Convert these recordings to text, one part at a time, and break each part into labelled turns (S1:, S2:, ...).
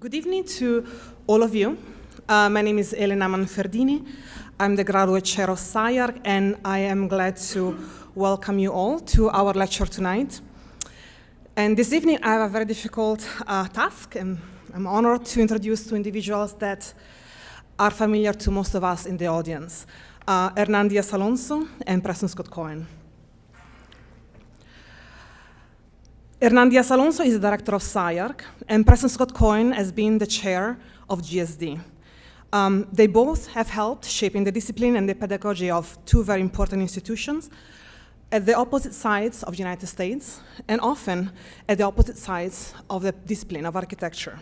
S1: Good evening to all of you. My name is Elena Manferdini. I'm the graduate chair of SCI-Arc, and I am glad to welcome you all to our lecture tonight. And this evening, I have a very difficult task, and I'm honored to introduce two individuals that are familiar to most of us in the audience, Hernan Diaz Alonso and Preston Cohen. Hernan Diaz Alonso is the director of SCI-Arc, and Preston Cohen has been the chair of GSD. They both have helped shaping the discipline and the pedagogy of two very important institutions at the opposite sides of the United States, and often at the opposite sides of the discipline of architecture.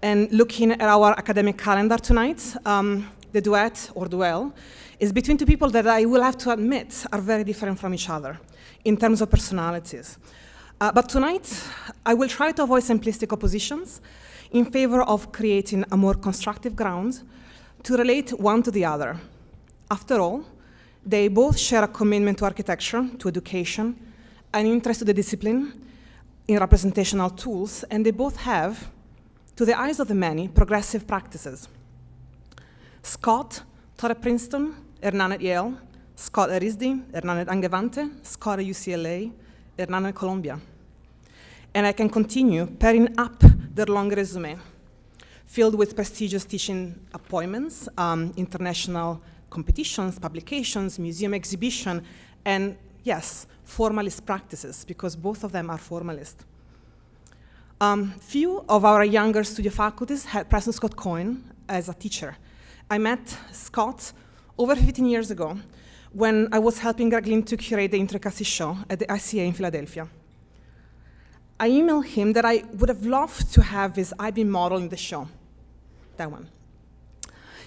S1: And looking at our academic calendar tonight, the Duet, or Duel, is between two people that I will have to admit are very different from each other in terms of personalities. But tonight, I will try to avoid simplistic oppositions in favor of creating a more constructive ground to relate one to the other. After all, they both share a commitment to architecture, to education, an interest to the discipline in representational tools, and they both have, to the eyes of the many, progressive practices. Scott taught at Princeton, Hernan at Yale, Scott at RISD, Hernan at Angevante, Scott at UCLA, Hernan at Columbia. And I can continue pairing up their long resume, filled with prestigious teaching appointments, international competitions, publications, museum exhibition, and yes, formalist practices, because both of them are formalist. Few of our younger studio faculties had Preston Cohen as a teacher. I met Scott over 15 years ago when I was helping Greg Lynn to curate the Intricacy show at the SCI in Philadelphia. I emailed him that I would have loved to have his I-beam model in the show, that one.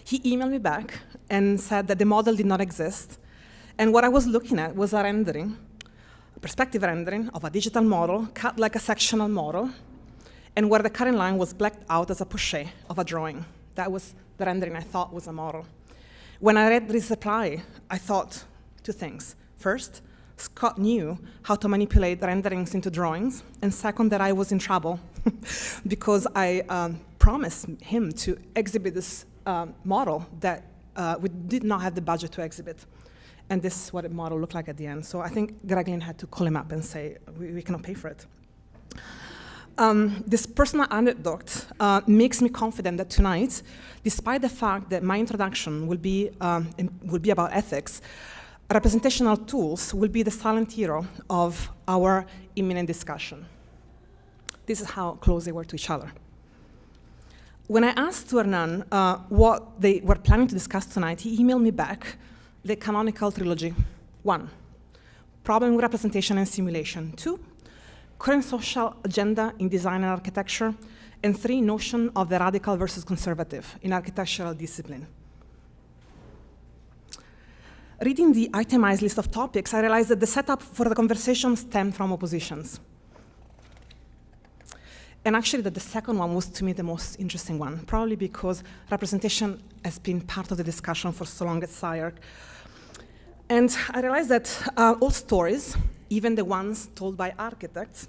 S1: He emailed me back and said that the model did not exist, and what I was looking at was a rendering, a perspective rendering of a digital model cut like a sectional model, and where the current line was blacked out as a poche of a drawing. That was the rendering I thought was a model. When I read this reply, I thought two things. First, Scott knew how to manipulate renderings into drawings, and second, that I was in trouble because I promised him to exhibit this model that we did not have the budget to exhibit. And this is what the model looked like at the end. So I think Greg Lynn had to call him up and say, we cannot pay for it. This personal anecdote makes me confident that tonight, despite the fact that my introduction will be about ethics, representational tools will be the silent hero of our imminent discussion. This is how close they were to each other. When I asked Hernan what they were planning to discuss tonight, he emailed me back the canonical trilogy. 1, problem with representation and simulation. 2, current social agenda in design and architecture, and 3, notion of the radical versus conservative in architectural discipline. Reading the itemized list of topics, I realized that the setup for the conversation stemmed from oppositions. And actually that the second one was, to me, the most interesting one, probably because representation has been part of the discussion for so long at SCI-Arc. And I realized that all stories, even the ones told by architects,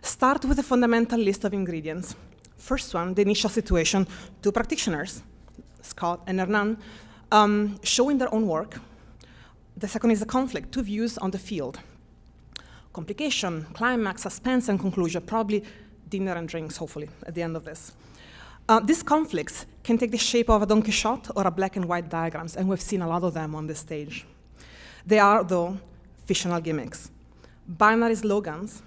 S1: start with a fundamental list of ingredients. First one, the initial situation, 2 practitioners, Scott and Hernan, showing their own work. The second is a conflict, 2 views on the field. Complication, climax, suspense, and conclusion, probably dinner and drinks, hopefully, at the end of this. These conflicts can take the shape of a Don Quixote or a black and white diagrams, and we've seen a lot of them on the stage. They are, though, fictional gimmicks. Binary slogans,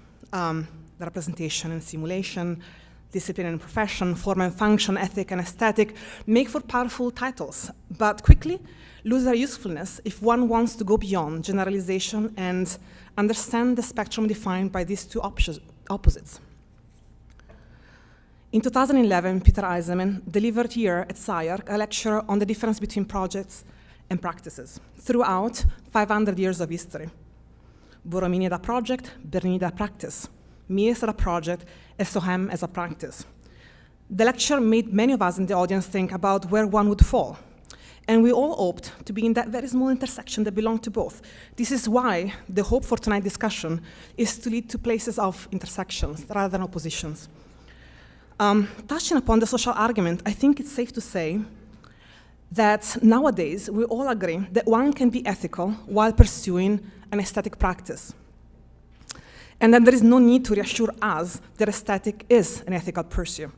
S1: representation and simulation, discipline and profession, form and function, ethic and aesthetic, make for powerful titles, but quickly lose their usefulness if one wants to go beyond generalization and understand the spectrum defined by these two opposites. In 2011, Peter Eisenman delivered here at SCI-Arc a lecture on the difference between projects and practices throughout 500 years of history. Borromini had a project, Bernini had a practice, Mies had a project, and Sohem as a practice. The lecture made many of us in the audience think about where one would fall, And we all hoped to be in that very small intersection that belonged to both. This is why the hope for tonight's discussion is to lead to places of intersections rather than oppositions. Touching upon the social argument, I think it's safe to say that nowadays we all agree that one can be ethical while pursuing an aesthetic practice. And that there is no need to reassure us that aesthetic is an ethical pursuit.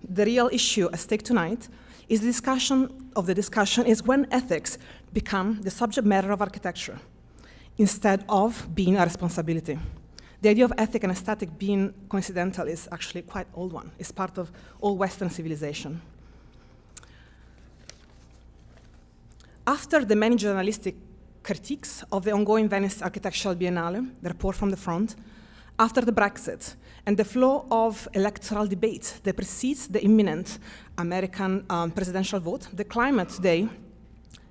S1: The real issue at stake tonight is the discussion is when ethics become the subject matter of architecture instead of being a responsibility. The idea of ethic and aesthetic being coincidental is actually quite old one. It's part of all Western civilization. After the many journalistic critiques of the ongoing Venice Architecture Biennale, the report from the front, after the Brexit, and the flow of electoral debate that precedes the imminent American presidential vote, the climate today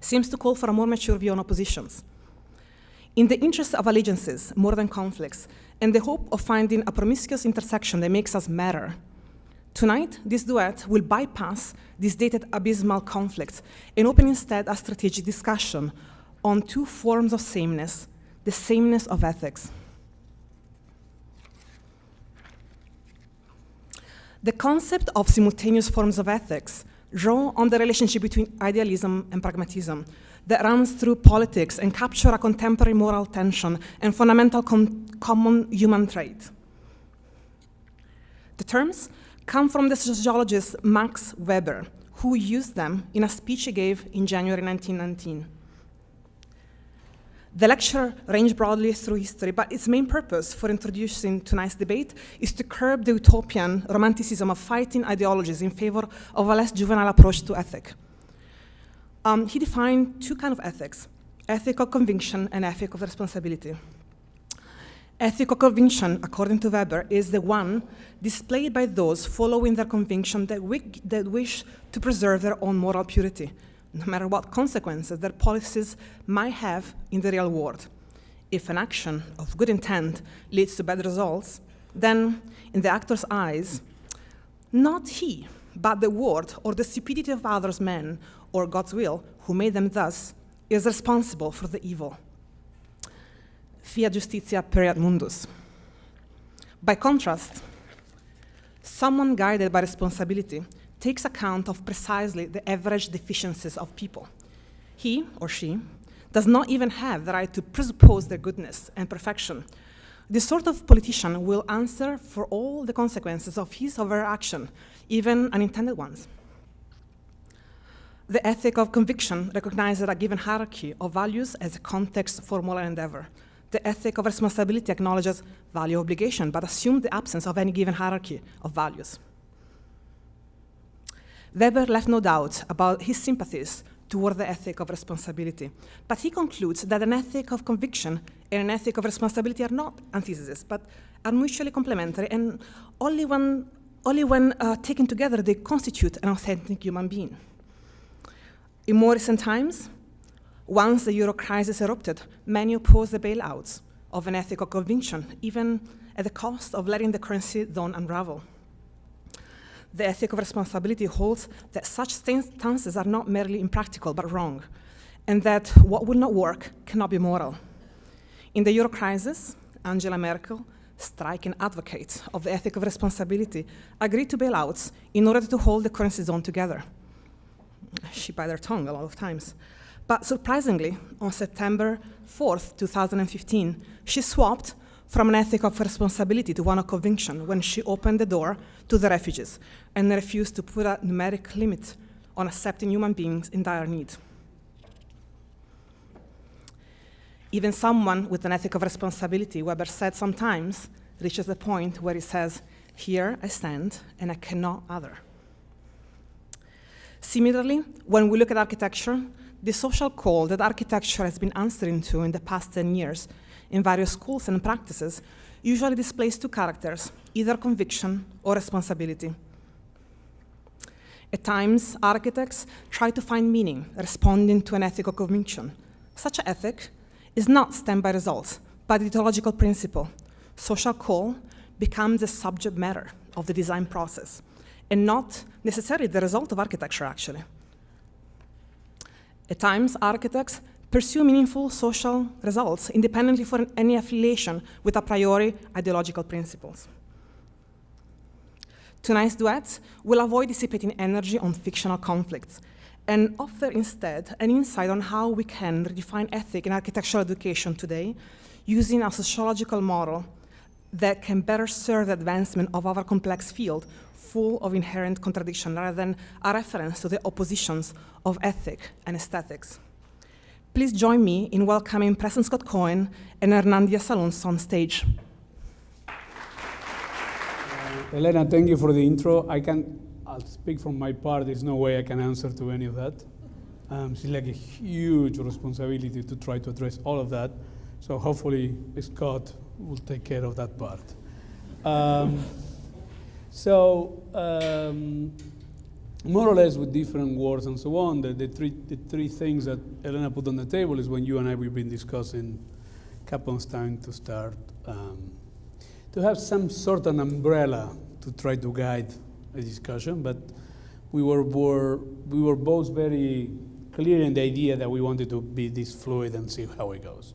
S1: seems to call for a more mature view on oppositions. In the interest of allegiances, more than conflicts, and the hope of finding a promiscuous intersection that makes us matter, tonight, this duet will bypass these dated abysmal conflicts and open instead a strategic discussion on two forms of sameness, the sameness of ethics. The concept of simultaneous forms of ethics draw on the relationship between idealism and pragmatism that runs through politics and capture a contemporary moral tension and fundamental common human trait. The terms come from the sociologist Max Weber, who used them in a speech he gave in January 1919. The lecture ranged broadly through history, but its main purpose for introducing tonight's debate is to curb the utopian romanticism of fighting ideologies in favor of a less juvenile approach to ethic. He defined two kinds of ethics, ethical conviction and ethical responsibility. Ethical conviction, according to Weber, is the one displayed by those following their conviction that wish to preserve their own moral purity, no matter what consequences their policies might have in the real world. If an action of good intent leads to bad results, then, in the actor's eyes, not he, but the world or the stupidity of others men, or God's will, who made them thus, is responsible for the evil. Fiat justitia pereat mundus. By contrast, someone guided by responsibility takes account of precisely the average deficiencies of people. He or she does not even have the right to presuppose their goodness and perfection. This sort of politician will answer for all the consequences of his or her action, even unintended ones. The ethic of conviction recognizes a given hierarchy of values as a context for moral endeavor. The ethic of responsibility acknowledges value obligation, but assumes the absence of any given hierarchy of values. Weber left no doubt about his sympathies toward the ethic of responsibility, but he concludes that an ethic of conviction and an ethic of responsibility are not antitheses, but are mutually complementary, and only when taken together they constitute an authentic human being. In more recent times, once the euro crisis erupted, many opposed the bailouts of an ethical conviction, even at the cost of letting the currency zone unravel. The ethic of responsibility holds that such stances are not merely impractical, but wrong, and that what will not work cannot be moral. In the euro crisis, Angela Merkel, striking advocate of the ethic of responsibility, agreed to bailouts in order to hold the currency zone together. She bit her tongue a lot of times. But surprisingly, on September 4th, 2015, she swapped from an ethic of responsibility to one of conviction when she opened the door to the refugees and refused to put a numeric limit on accepting human beings in dire need. Even someone with an ethic of responsibility, Weber said sometimes, reaches the point where he says, "Here I stand and I cannot other." Similarly, when we look at architecture, the social call that architecture has been answering to in the past 10 years in various schools and practices usually displays two characters, either conviction or responsibility. At times, architects try to find meaning responding to an ethical conviction. Such an ethic is not stemmed by results, but the ideological principle. Social call becomes the subject matter of the design process, and not necessarily the result of architecture, actually. At times, architects pursue meaningful social results independently from any affiliation with a priori ideological principles. Tonight's duet will avoid dissipating energy on fictional conflicts and offer instead an insight on how we can redefine ethic in architectural education today using a sociological model that can better serve the advancement of our complex field full of inherent contradiction rather than a reference to the oppositions of ethic and aesthetics. Please join me in welcoming Preston Cohen and Hernan Diaz Alonso on stage.
S2: Elena, thank you for the intro. I'll speak from my part. There's no way I can answer to any of that. It's like a huge responsibility to try to address all of that. So hopefully Scott will take care of that part. More or less with different words and so on, the three things that Elena put on the table is when you and I, we've been discussing a couple of times to start, to have some sort of umbrella to try to guide a discussion, but we were both very clear in the idea that we wanted to be this fluid and see how it goes.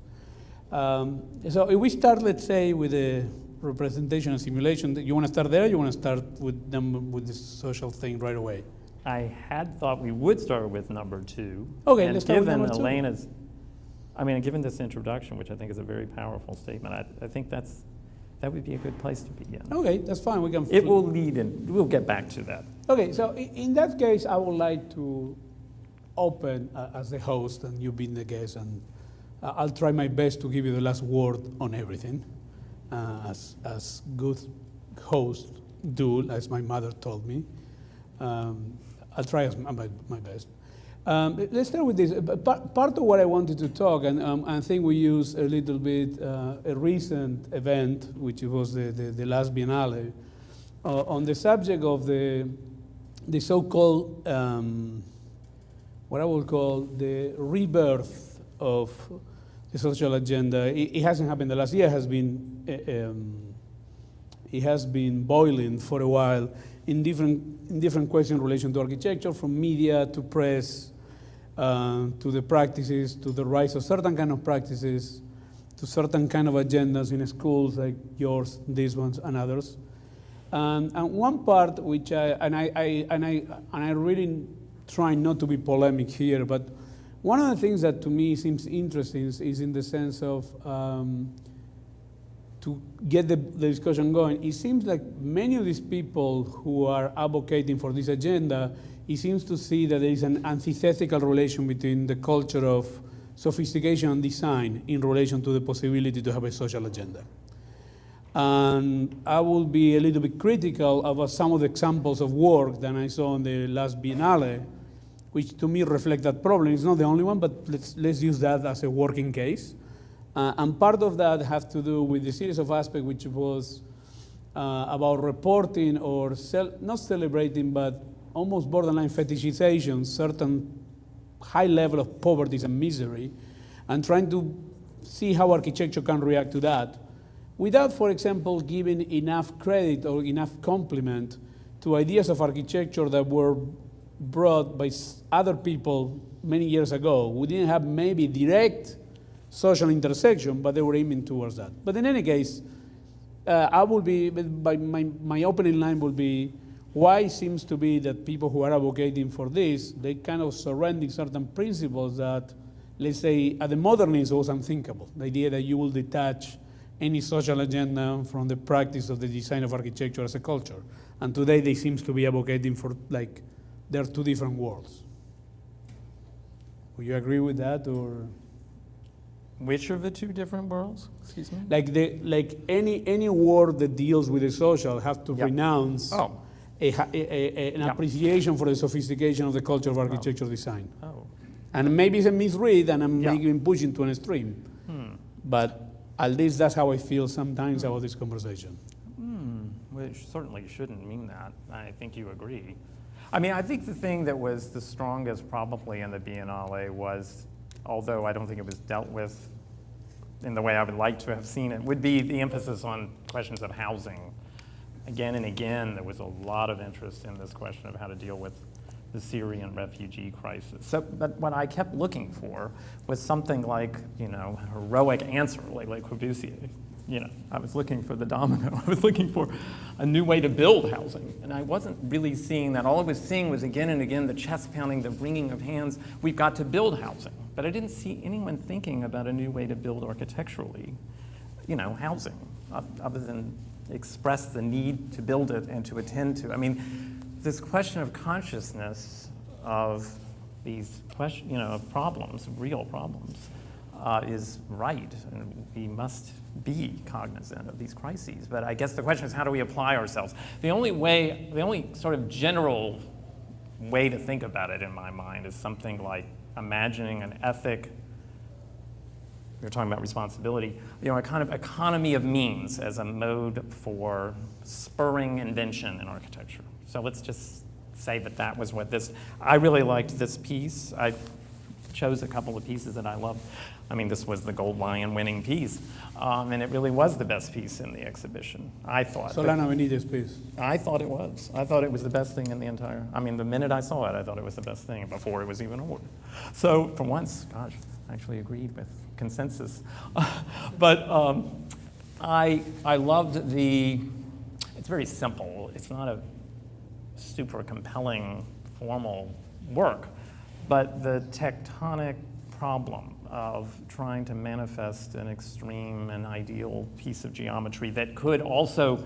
S2: So if we start, let's say, with a representation and simulation, you want to start there, or you want to start with the social thing right away?
S3: I had thought we would start with number 2.
S2: Okay,
S3: and
S2: let's start with number 2.
S3: Given Elena's, given this introduction, which I think is a very powerful statement, I think that would be a good place to begin.
S2: Okay, that's fine. We can.
S3: It will lead in. We'll get back to that.
S2: Okay, so in that case, I would like to open as the host, and you being the guest, and I'll try my best to give you the last word on everything, as good host do, as my mother told me. I'll try my best. Let's start with this. Part of what I wanted to talk, and I think we used a little bit a recent event, which was the last Biennale, on the subject of the so-called, what I would call the rebirth of the social agenda. It hasn't happened the last year. It has been boiling for a while in different questions in relation to architecture, from media to press, to the practices, to the rise of certain kind of practices, to certain kind of agendas in schools like yours, these ones, and others. And one part which I really try not to be polemic here, but one of the things that to me seems interesting is in the sense of to get the discussion going. It seems like many of these people who are advocating for this agenda, it seems to see that there is an antithetical relation between the culture of sophistication and design in relation to the possibility to have a social agenda. And I will be a little bit critical about some of the examples of work that I saw in the last Biennale, which to me reflect that problem. It's not the only one, but let's use that as a working case. And part of that has to do with the series of aspects which was about reporting or not celebrating, but almost borderline fetishization, certain high level of poverty and misery, and trying to see how architecture can react to that, without, for example, giving enough credit or enough compliment to ideas of architecture that were brought by other people many years ago. We didn't have maybe direct social intersection, but they were aiming towards that. But in any case, I will be, my opening line will be, why it seems to be that people who are advocating for this, they kind of surrender certain principles that, let's say, at the modernism was unthinkable. The idea that you will detach any social agenda from the practice of the design of architecture as a culture. And today they seem to be advocating for, like, there are two different worlds. Would you agree with that, or?
S3: Which of the two different worlds? Excuse me?
S2: Like any word that deals with the social have to renounce an appreciation for the sophistication of the culture of architecture design.
S3: Oh.
S2: And maybe it's a misread, and I'm making pushing to an extreme. But at least that's how I feel sometimes about this conversation.
S3: Which certainly shouldn't mean that. I think you agree. I mean, I think the thing that was the strongest probably in the Biennale was, although I don't think it was dealt with in the way I would like to have seen it, would be the emphasis on questions of housing. Again and again, there was a lot of interest in this question of how to deal with the Syrian refugee crisis. So, but what I kept looking for was something like, a heroic answer, like Le Corbusier. I was looking for the domino. I was looking for a new way to build housing. And I wasn't really seeing that. All I was seeing was again and again the chest pounding, the wringing of hands. We've got to build housing. But I didn't see anyone thinking about a new way to build architecturally, housing, other than express the need to build it and to attend to. I mean, this question of consciousness of these problems, real problems, is right, and we must be cognizant of these crises. But I guess the question is, how do we apply ourselves? The only sort of general way to think about it in my mind is something like imagining an ethic. We're talking about responsibility, a kind of economy of means as a mode for spurring invention in architecture. So let's just say that was what I really liked this piece. I chose a couple of pieces that I loved. I mean, this was the Gold Lion winning piece, and it really was the best piece in the exhibition, I thought.
S2: Solana Benitez piece.
S3: I thought it was. I thought it was the best thing in the entire, the minute I saw it, I thought it was the best thing before it was even awarded. So for once, gosh, I actually agreed with consensus. But I loved it's very simple. It's not a super compelling formal work, but the tectonic problem of trying to manifest an extreme and ideal piece of geometry that could also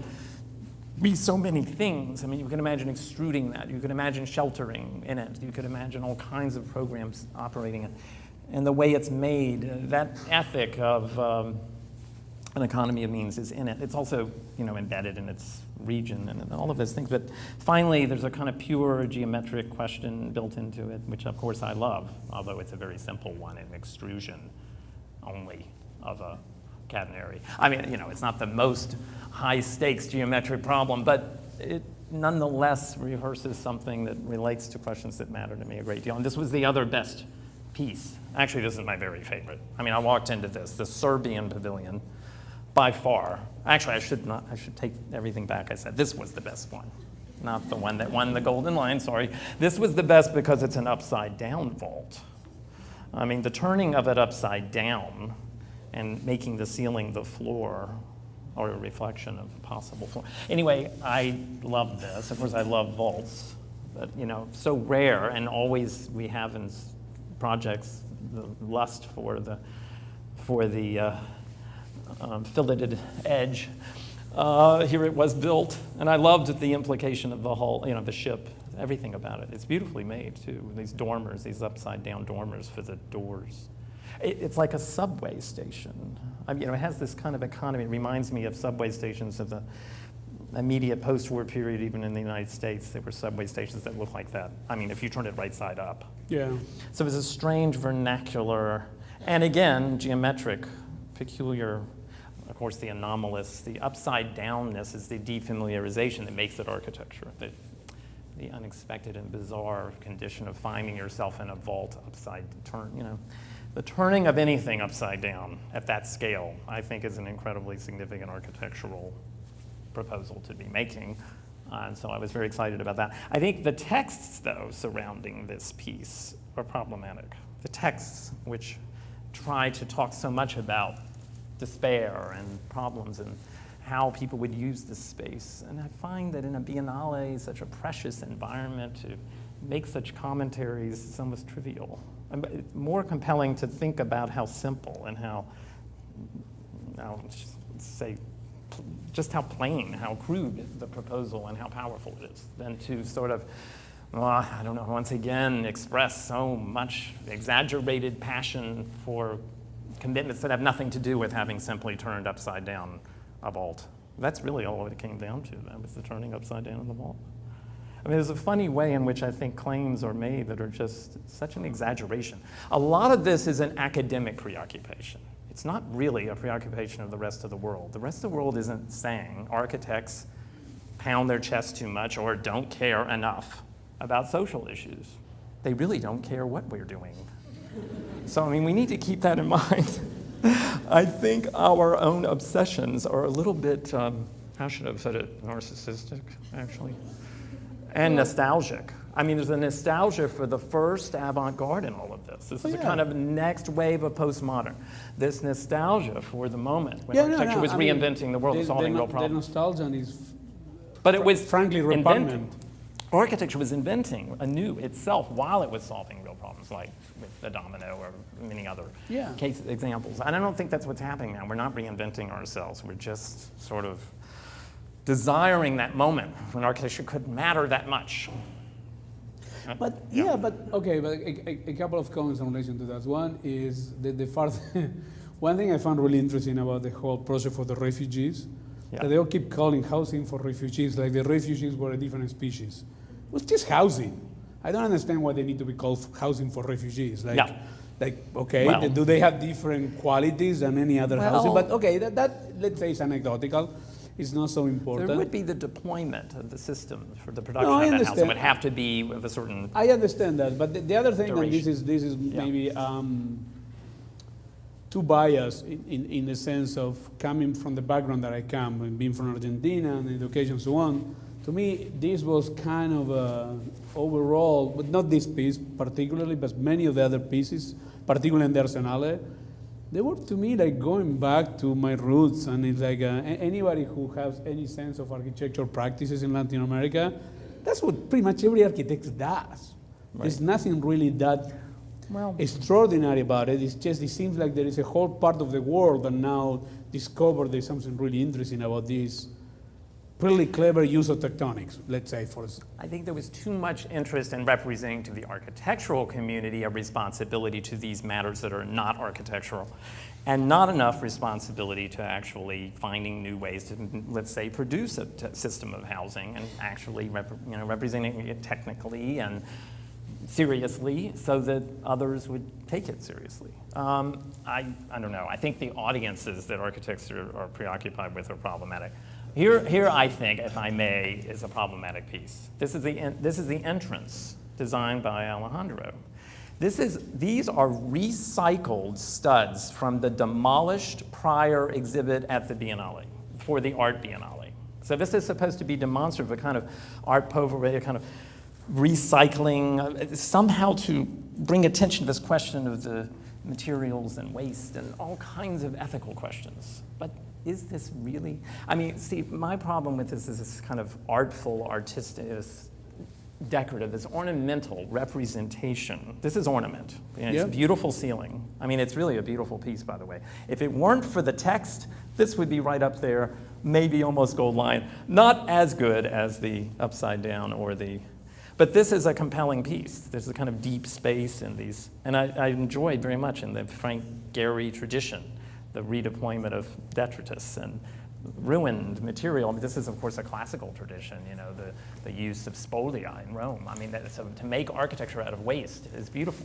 S3: be so many things. I mean, you can imagine extruding that. You could imagine sheltering in it. You could imagine all kinds of programs operating it. And the way it's made, that ethic of an economy of means is in it. It's also, embedded in its region and all of those things. But finally, there's a kind of pure geometric question built into it, which of course I love, although it's a very simple one, an extrusion only of a catenary. It's not the most high stakes geometric problem, but it nonetheless rehearses something that relates to questions that matter to me a great deal. And this was the other best piece. Actually, this is my very favorite. I walked into the Serbian pavilion, by far. Actually, I should take everything back I said. This was the best one, not the one that won the Golden Lion, sorry. This was the best because it's an upside down vault. The turning of it upside down and making the ceiling the floor, or a reflection of the possible floor. Anyway, I love this. Of course, I love vaults, but so rare, and always we have in projects the lust for the filleted edge. Here it was built, and I loved the implication of the hull, the ship, everything about it. It's beautifully made too. These dormers, these upside down dormers for the doors. It's like a subway station. It has this kind of economy. It reminds me of subway stations of the immediate post-war period, even in the United States. There were subway stations that looked like that. If you turned it right side up.
S2: Yeah.
S3: So it was a strange vernacular, and again, geometric, peculiar. Of course, the anomalous, the upside downness is the defamiliarization that makes it architecture. The unexpected and bizarre condition of finding yourself in a vault upside turn, The turning of anything upside down at that scale, I think, is an incredibly significant architectural proposal to be making. And so I was very excited about that. I think the texts, though, surrounding this piece are problematic. The texts which try to talk so much about despair and problems and how people would use this space. And I find that in a biennale, such a precious environment, to make such commentaries is almost trivial. It's more compelling to think about how simple and how just how plain, how crude the proposal and how powerful it is, than to sort of, once again express so much exaggerated passion for commitments that have nothing to do with having simply turned upside down a vault. That's really all it came down to. That was the turning upside down of the vault. There's a funny way in which I think claims are made that are just such an exaggeration. A lot of this is an academic preoccupation. It's not really a preoccupation of the rest of the world. The rest of the world isn't saying architects pound their chest too much or don't care enough about social issues. They really don't care what we're doing. So, we need to keep that in mind. I think our own obsessions are a little bit, how should I put it, narcissistic, actually, and nostalgic. I mean, there's a nostalgia for the first avant-garde in all of this. This is a kind of next wave of postmodern. This nostalgia for the moment when architecture was reinventing the world, solving real problems.
S2: The nostalgia is,
S3: but it was
S2: frankly, repugnant.
S3: Architecture was inventing anew itself while it was solving real problems, like with the domino or many other examples. And I don't think that's what's happening now. We're not reinventing ourselves. We're just sort of desiring that moment when architecture couldn't matter that much.
S2: But a couple of comments in relation to that. One is one thing I found really interesting about the whole project for the refugees, that they all keep calling housing for refugees like the refugees were a different species. It was just housing. I don't understand why they need to be called housing for refugees. Do they have different qualities than any other housing? But that let's say is anecdotal. It's not so important.
S3: There would be the deployment of the system for the production of that house. It would have to be with a certain
S2: I understand that, but the other thing, and this is maybe too biased in the sense of coming from the background that I come, and being from Argentina and education and so on. To me, this was kind of overall, but not this piece particularly, but many of the other pieces, particularly in the Arsenale, they were to me like going back to my roots, and it's like anybody who has any sense of architectural practices in Latin America, that's what pretty much every architect does. Right. There's nothing really that extraordinary about it. It's just, it seems like there is a whole part of the world that now discovered there's something really interesting about this pretty clever use of tectonics, let's say.
S3: I think there was too much interest in representing to the architectural community a responsibility to these matters that are not architectural, and not enough responsibility to actually finding new ways to, let's say, produce a system of housing and actually representing it technically and seriously so that others would take it seriously. I don't know. I think the audiences that architects are preoccupied with are problematic. Here, I think, if I may, is a problematic piece. This is the entrance designed by Alejandro. These are recycled studs from the demolished prior exhibit at the Biennale, for the Art Biennale. So this is supposed to be demonstrative, a kind of art pauvre, a kind of recycling, somehow to bring attention to this question of the materials and waste and all kinds of ethical questions. But is this really? I mean, see, my problem with this is this kind of artful, artistic, decorative, this ornamental representation. This is ornament. It's a beautiful ceiling. I mean, it's really a beautiful piece, by the way. If it weren't for the text, this would be right up there, maybe almost gold line. Not as good as the upside down or the, but this is a compelling piece. There's a kind of deep space in these, and I enjoyed very much in the Frank Gehry tradition, the redeployment of detritus and ruined material. I mean, this is, of course, a classical tradition, the use of spolia in Rome. I mean, to make architecture out of waste is beautiful.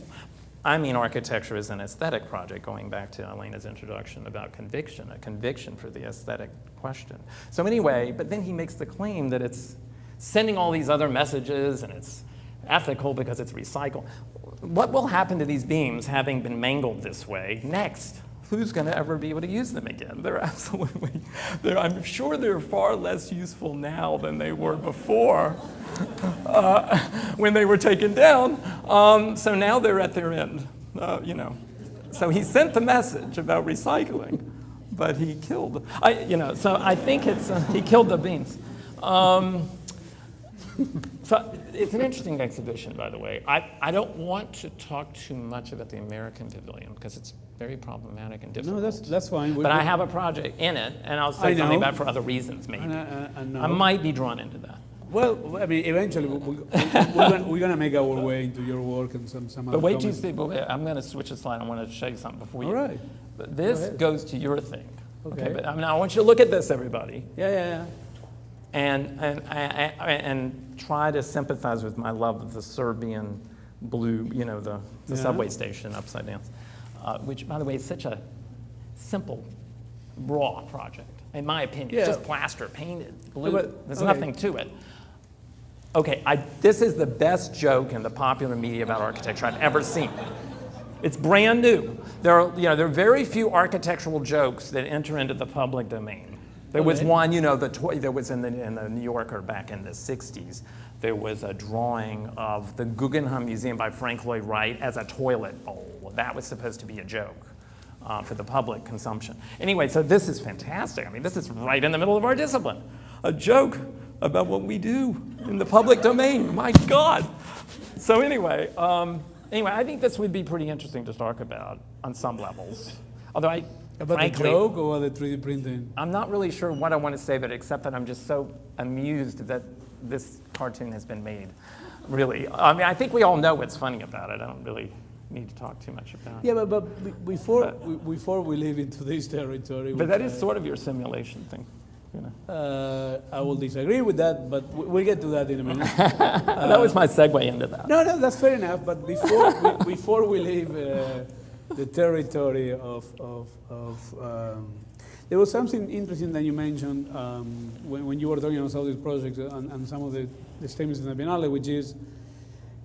S3: I mean, architecture is an aesthetic project, going back to Elena's introduction about conviction, a conviction for the aesthetic question. So anyway, but then he makes the claim that it's sending all these other messages and it's ethical because it's recycled. What will happen to these beams having been mangled this way next? Who's going to ever be able to use them again? I'm sure they're far less useful now than they were before when they were taken down. So now they're at their end, So he sent the message about recycling, but he killed, so I think he killed the beams. So it's an interesting exhibition, by the way. I don't want to talk too much about the American Pavilion because it's very problematic and difficult.
S2: No, that's fine.
S3: But I have a project in it, and I'll say something about it for other reasons, maybe. I might be drawn into that.
S2: Well, I mean, eventually we're going to make our way into your work and some other.
S3: But wait till you see. But wait, I'm going to switch a slide. I want to show you something before you.
S2: All right.
S3: But this goes to your thing. Okay. But I want you to look at this, everybody.
S2: Yeah.
S3: And try to sympathize with my love of the Serbian blue, the subway station upside down, which, by the way, is such a simple, raw project, in my opinion.
S2: Yeah.
S3: Just plaster, painted, blue. There's nothing to it. Okay, this is the best joke in the popular media about architecture I've ever seen. It's brand new. There are very few architectural jokes that enter into the public domain. There was
S2: Okay.
S3: one, there was in the New Yorker back in the 60s, there was a drawing of the Guggenheim Museum by Frank Lloyd Wright as a toilet bowl. That was supposed to be a joke for the public consumption. Anyway, so this is fantastic. I mean, this is right in the middle of our discipline. A joke about what we do in the public domain. My God. So anyway, I think this would be pretty interesting to talk about on some levels. Although
S2: About
S3: frankly,
S2: the joke or the 3D printing?
S3: I'm not really sure what I want to say, but except that I'm just so amused that this cartoon has been made. Really, I mean, I think we all know what's funny about it. I don't really need to talk too much about it.
S2: Yeah, but before we leave into this territory,
S3: But that is sort of your simulation thing.
S2: I will disagree with that, but we'll get to that in a minute.
S3: That was my segue into that.
S2: No, that's fair enough. But before we leave the territory of there was something interesting that you mentioned when you were talking about some of these projects and some of the statements in the Biennale, which is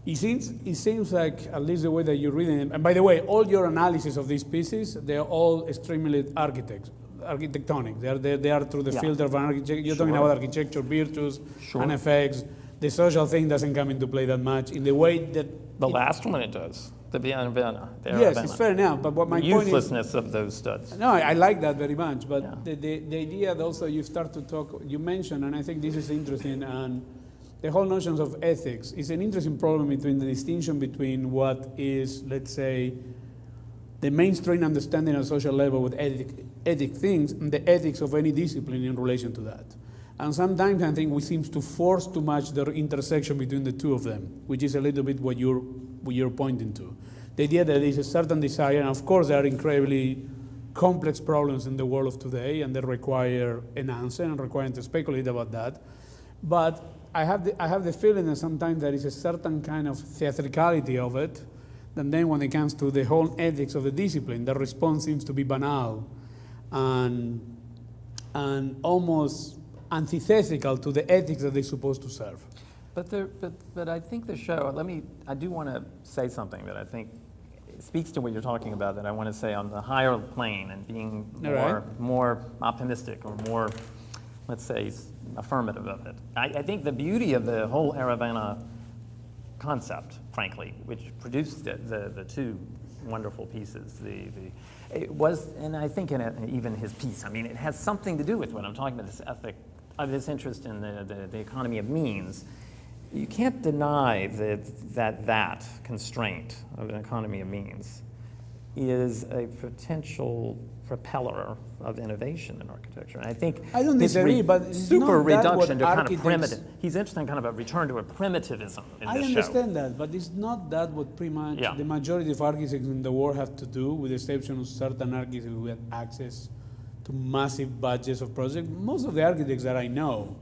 S2: it seems like, at least the way that you're reading it, and by the way, all your analysis of these pieces, they're all extremely architectonic. They are through the filter of architecture. You're talking about architecture, virtues, and effects. The social thing doesn't come into play that much in the way that
S3: The last one it does, the Biennale.
S2: Yes, it's fair enough. But what my
S3: the
S2: point is,
S3: uselessness of those studs.
S2: no, I like that very much. But
S3: Yeah.
S2: the idea that also you start to talk, you mentioned, and I think this is interesting, and the whole notions of ethics is an interesting problem between the distinction between what is, let's say, the mainstream understanding at social level with ethic things and the ethics of any discipline in relation to that. And sometimes I think we seem to force too much the intersection between the two of them, which is a little bit what you're pointing to. The idea that there is a certain desire, and of course there are incredibly complex problems in the world of today, and they require an answer and require to speculate about that. But I have the feeling that sometimes there is a certain kind of theatricality of it, and then when it comes to the whole ethics of the discipline, the response seems to be banal and almost antithetical to the ethics that they're supposed to serve.
S3: But I think the show, I do want to say something that I think speaks to what you're talking about, that I want to say on the higher plane and being more optimistic or more, let's say, affirmative of it. I think the beauty of the whole Aravana concept, frankly, which produced the two wonderful pieces, it was, and I think even his piece, I mean, it has something to do with what I'm talking about, this ethic, this interest in the economy of means. You can't deny that constraint of an economy of means is a potential propeller of innovation in architecture. And I think
S2: I don't disagree, but it's
S3: super
S2: not that
S3: reduction to
S2: what
S3: kind of primitive. He's interested in kind of a return to a primitivism in
S2: I
S3: this
S2: understand that, but it's not that what pretty much the majority of architects in the world have to do, with the exception of certain architects who have access to massive budgets of projects. Most of the architects that I know,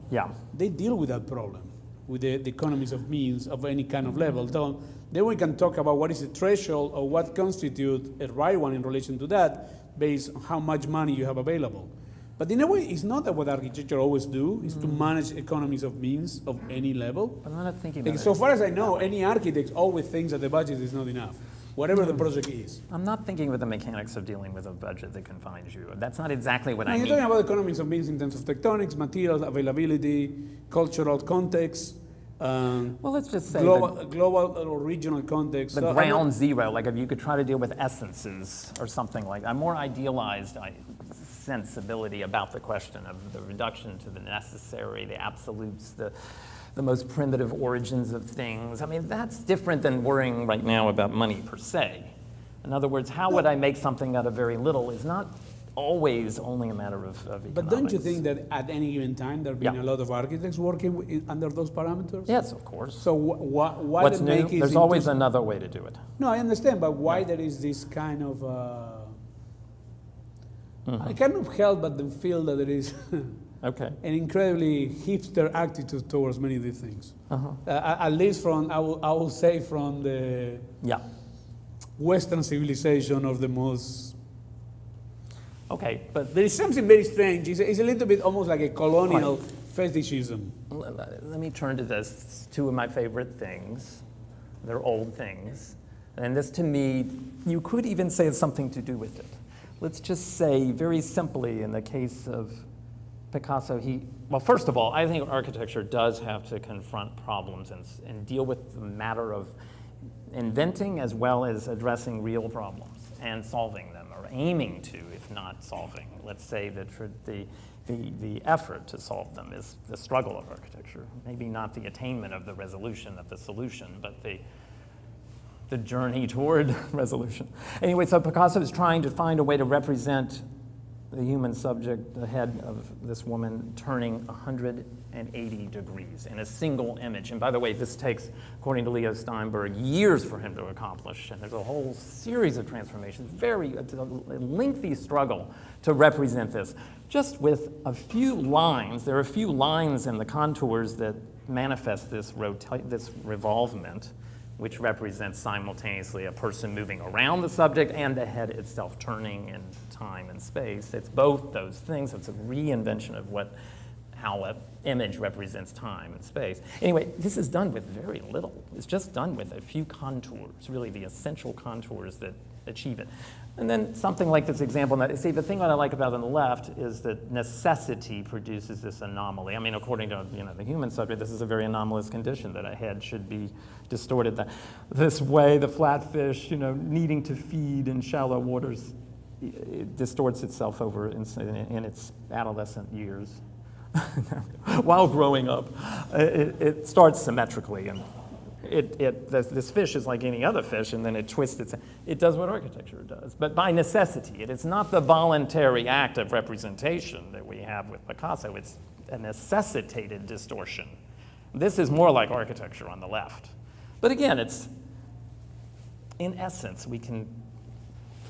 S2: they deal with that problem, with the economies of means of any kind of level. So then we can talk about what is the threshold or what constitutes a right one in relation to that, based on how much money you have available. But in a way, it's not that what architecture always do, is to manage economies of means of any level.
S3: I'm not thinking about
S2: So far as I know, any architect always thinks that the budget is not enough, whatever the project is.
S3: I'm not thinking with the mechanics of dealing with a budget that confines you. That's not exactly what I
S2: You're
S3: mean.
S2: talking about economies of means in terms of tectonics, materials, availability, cultural context,
S3: Well, let's just say
S2: global or regional context.
S3: the ground zero, like if you could try to deal with essences or something like that, a more idealized sensibility about the question of the reduction to the necessary, the absolutes, the most primitive origins of things. I mean, that's different than worrying right now about money per se. In other words, how would I make something out of very little is not always only a matter of economics.
S2: But don't you think that at any given time there have been a lot of architects working under those parameters?
S3: Yes, of course.
S2: So why
S3: What's new? There's always another way to do it.
S2: No, I understand, but why there is this kind of... I cannot help but then feel that there is an incredibly hipster attitude towards many of these things. At least from, I will say, from the Western civilization of the most...
S3: Okay, but
S2: there is something very strange. It's a little bit almost like a colonial fetishism.
S3: Let me turn to this. Two of my favorite things. They're old things. And this, to me, you could even say it's something to do with it. Let's just say, very simply, in the case of Picasso, well, first of all, I think architecture does have to confront problems and deal with the matter of inventing as well as addressing real problems and solving them, or aiming to, if not solving. Let's say that the effort to solve them is the struggle of architecture. Maybe not the attainment of the resolution of the solution, but the journey toward resolution. Anyway, so Picasso is trying to find a way to represent the human subject, the head of this woman, turning 180 degrees in a single image. And by the way, this takes, according to Leo Steinberg, years for him to accomplish. And there's a whole series of transformations, it's a lengthy struggle to represent this. Just with a few lines, there are a few lines in the contours that manifest this revolvement, which represents simultaneously a person moving around the subject and the head itself turning in time and space. It's both those things. It's a reinvention of how an image represents time and space. Anyway, this is done with very little. It's just done with a few contours, really the essential contours that achieve it. And then something like this example, see, the thing that I like about on the left is that necessity produces this anomaly. I mean, according to the human subject, this is a very anomalous condition that a head should be distorted this way. The flatfish, needing to feed in shallow waters, it distorts itself over in its adolescent years. While growing up, it starts symmetrically, and this fish is like any other fish, and then it twists it does what architecture does, but by necessity. It's not the voluntary act of representation that we have with Picasso. It's a necessitated distortion. This is more like architecture on the left. But again, in essence, we can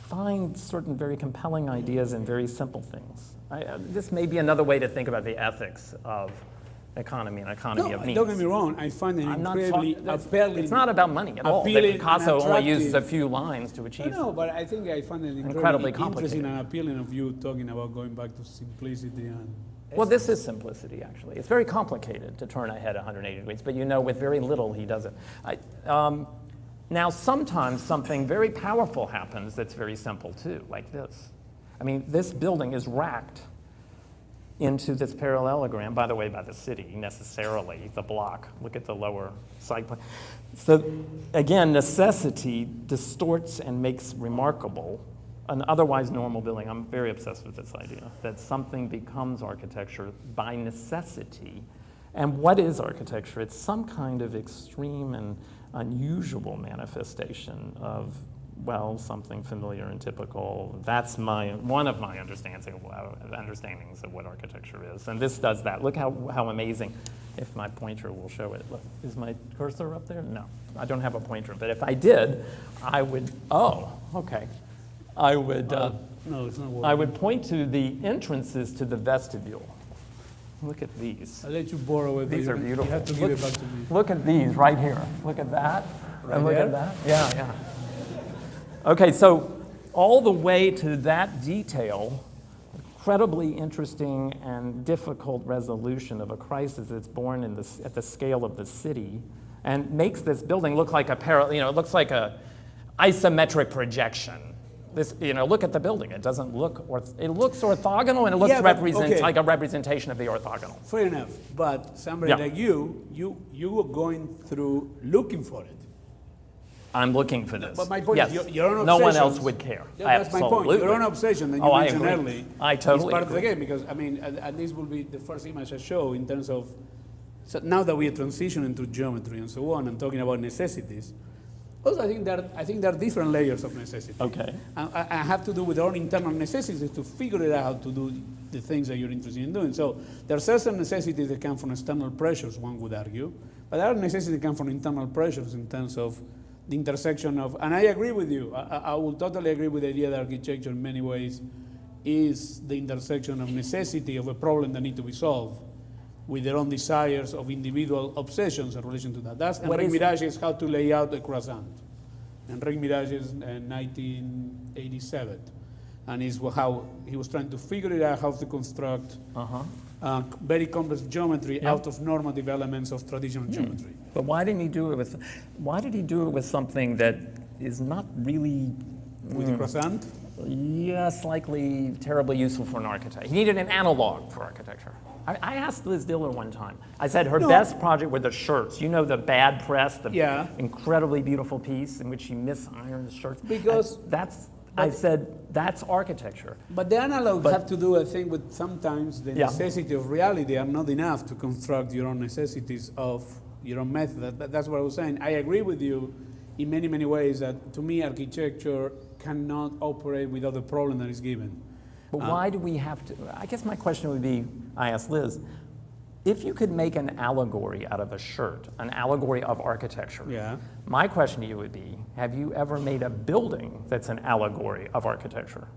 S3: find certain very compelling ideas in very simple things. This may be another way to think about the ethics of economy and economy of means.
S2: Don't get me wrong, I find it incredibly appealing.
S3: It's not about money at all. That Picasso only uses a few lines to achieve.
S2: No, but I think I find it
S3: incredibly
S2: interesting and appealing of you talking about going back to simplicity and.
S3: Well, this is simplicity, actually. It's very complicated to turn a head 180 degrees, but with very little, he does it. Now, sometimes something very powerful happens that's very simple, too, like this. I mean, this building is racked into this parallelogram, by the way, by the city, necessarily, the block. Look at the lower side plan. So, again, necessity distorts and makes remarkable an otherwise normal building. I'm very obsessed with this idea, that something becomes architecture by necessity. And what is architecture? It's some kind of extreme and unusual manifestation of, something familiar and typical. That's one of my understandings of what architecture is. And this does that. Look how amazing. If my pointer will show it. Look, is my cursor up there? No, I don't have a pointer. But if I did, I would, okay. I would,
S2: no, it's not working.
S3: I would point to the entrances to the vestibule. Look at these.
S2: I'll let you borrow it.
S3: These are beautiful.
S2: You have to give it back to me.
S3: Look at these right here. Look at that.
S2: Right
S3: and look
S2: there?
S3: at that. Yeah. Okay, so all the way to that detail, incredibly interesting and difficult resolution of a crisis that's born at the scale of the city, and makes this building look like it looks like a isometric projection. This, look at the building. It doesn't look, it looks orthogonal, and it looks like a representation of the orthogonal.
S2: Fair enough, but somebody like you were going through looking for it.
S3: I'm looking for this.
S2: But my point
S3: yes.
S2: is, your own obsession.
S3: No one else would care.
S2: That's my point. Your own obsession that you mentioned earlier is part of the game, because, and this will be the first image I show in terms of, so now that we are transitioning into geometry and so on, and talking about necessities, also, I think there are different layers of necessity.
S3: Okay.
S2: I have to do with our own internal necessities to figure it out how to do the things that you're interested in doing. So there are certain necessities that come from external pressures, one would argue, but there are necessities that come from internal pressures in terms of the intersection of, and I agree with you, I will totally agree with the idea that architecture in many ways is the intersection of necessity of a problem that needs to be solved with their own desires of individual obsessions in relation to that. That's Enrique Mirage's How to Lay Out a Croissant. Enrique Mirage's 1987. And it's how he was trying to figure it out, how to construct very complex geometry out of normative elements of traditional geometry.
S3: But why did he do it with something that is not really...
S2: With the croissant?
S3: Yes, likely terribly useful for an architect. He needed an analog for architecture. I asked Liz Diller one time. I said her best project were the shirts. You know, the bad press, the incredibly beautiful piece in which she misironed the shirts.
S2: Because
S3: I said, that's architecture.
S2: But the analogs have to do, I think, with sometimes the necessity of reality are not enough to construct your own necessities of your own method. That's what I was saying. I agree with you in many, many ways that, to me, architecture cannot operate without the problem that is given.
S3: But why do we have to? I guess my question would be, I asked Liz, if you could make an allegory out of a shirt, an allegory of architecture, my question to you would be, have you ever made a building that's an allegory of architecture?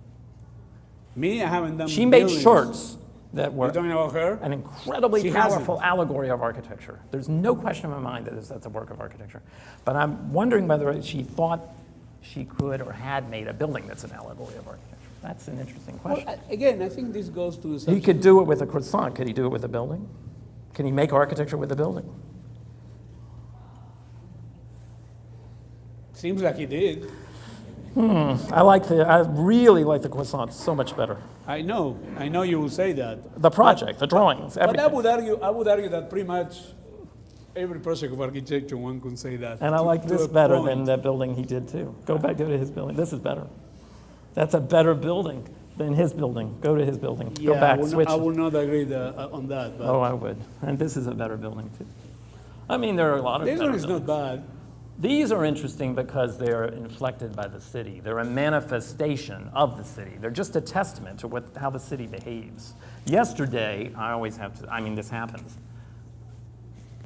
S2: Me, I haven't done
S3: She made shirts that were
S2: You're talking about her?
S3: an incredibly powerful allegory of architecture. There's no question in my mind that that's a work of architecture. But I'm wondering whether she thought she could or had made a building that's an allegory of architecture. That's an interesting question.
S2: Well, again, I think this goes to the
S3: He could do it with a croissant. Could he do it with a building? Can he make architecture with a building?
S2: Seems like he did.
S3: I really like the croissant so much better.
S2: I know you will say that.
S3: The project, the drawings, everything.
S2: But I would argue that pretty much every project of architecture, one could say that.
S3: And I like this better than that building he did too. Go to his building. This is better. That's a better building than his building. Go to his building. Go back, switch.
S2: I will not agree on that. But
S3: Oh, I would. And this is a better building too. I mean, there are a lot of
S2: this
S3: better
S2: one is not
S3: buildings.
S2: bad.
S3: These are interesting because they're inflected by the city. They're a manifestation of the city. They're just a testament to how the city behaves. Yesterday, this happens.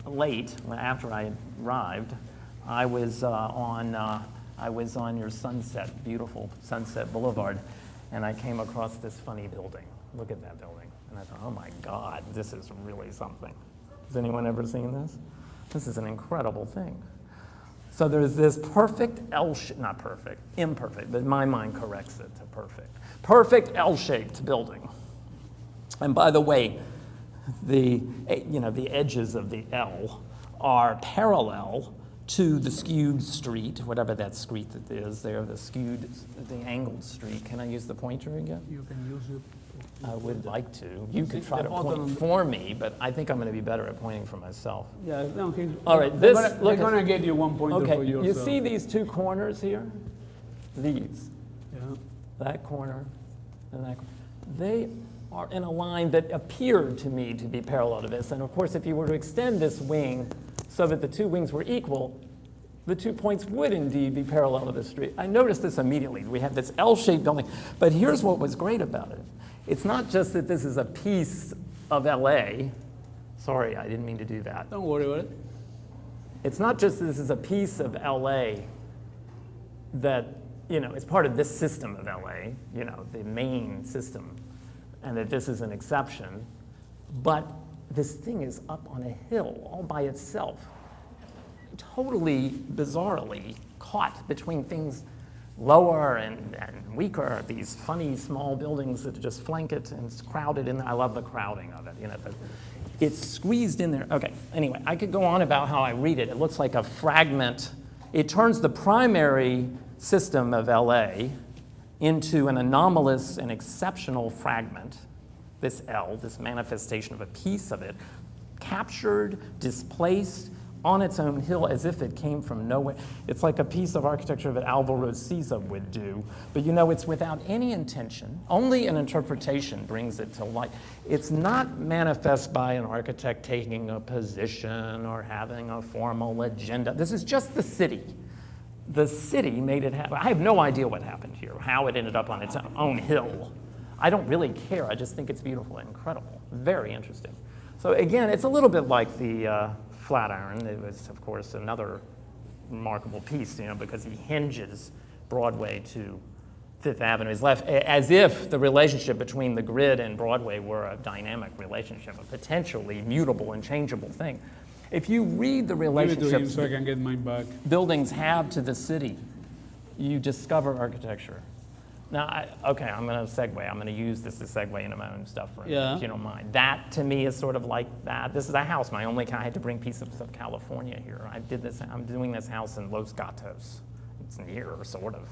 S3: Late, after I arrived, I was on your beautiful Sunset Boulevard, and I came across this funny building. Look at that building. And I thought, oh my God, this is really something. Has anyone ever seen this? This is an incredible thing. So there's this perfect not perfect, imperfect, but my mind corrects it to perfect L-shaped building. And by the way, the edges of the L are parallel to the skewed street, whatever that street that is there, the angled street. Can I use the pointer again?
S2: You can use it.
S3: I would like to. You could try to point for me, but I think I'm going to be better at pointing for myself.
S2: Yeah, no,
S3: all right,
S2: they're going to get you 1 pointer for yourself.
S3: You see these two corners here? These.
S2: Yeah.
S3: That corner and that corner. They are in a line that appeared to me to be parallel to this. And of course, if you were to extend this wing so that the two wings were equal, the 2 points would indeed be parallel to the street. I noticed this immediately. We have this L-shaped building. But here's what was great about it. It's not just that this is a piece of LA. Sorry, I didn't mean to do that.
S2: Don't worry about it.
S3: It's not just that this is a piece of LA that, is part of this system of LA, the main system, and that this is an exception, but this thing is up on a hill all by itself, totally bizarrely caught between things lower and weaker, these funny small buildings that just flank it, and it's crowded in there. I love the crowding of it. It's squeezed in there. Okay, anyway, I could go on about how I read it. It looks like a fragment. It turns the primary system of LA into an anomalous and exceptional fragment, this L, this manifestation of a piece of it, captured, displaced, on its own hill as if it came from nowhere. It's like a piece of architecture that Alvaro Siza would do, but it's without any intention. Only an interpretation brings it to light. It's not manifest by an architect taking a position or having a formal agenda. This is just the city. The city made it happen. I have no idea what happened here, how it ended up on its own hill. I don't really care. I just think it's beautiful and incredible. Very interesting. So again, it's a little bit like the Flatiron. It was, of course, another remarkable piece, because he hinges Broadway to Fifth Avenue. He's left as if the relationship between the grid and Broadway were a dynamic relationship, a potentially mutable and changeable thing. If you read the relationships
S2: so I can get mine back.
S3: Buildings have to the city, you discover architecture. Now, I'm going to segue. I'm going to use this to segue into my own stuff, if you don't mind. That, to me, is sort of like that. This is a house. I had to bring pieces of California here. I'm doing this house in Los Gatos, it's near, sort of.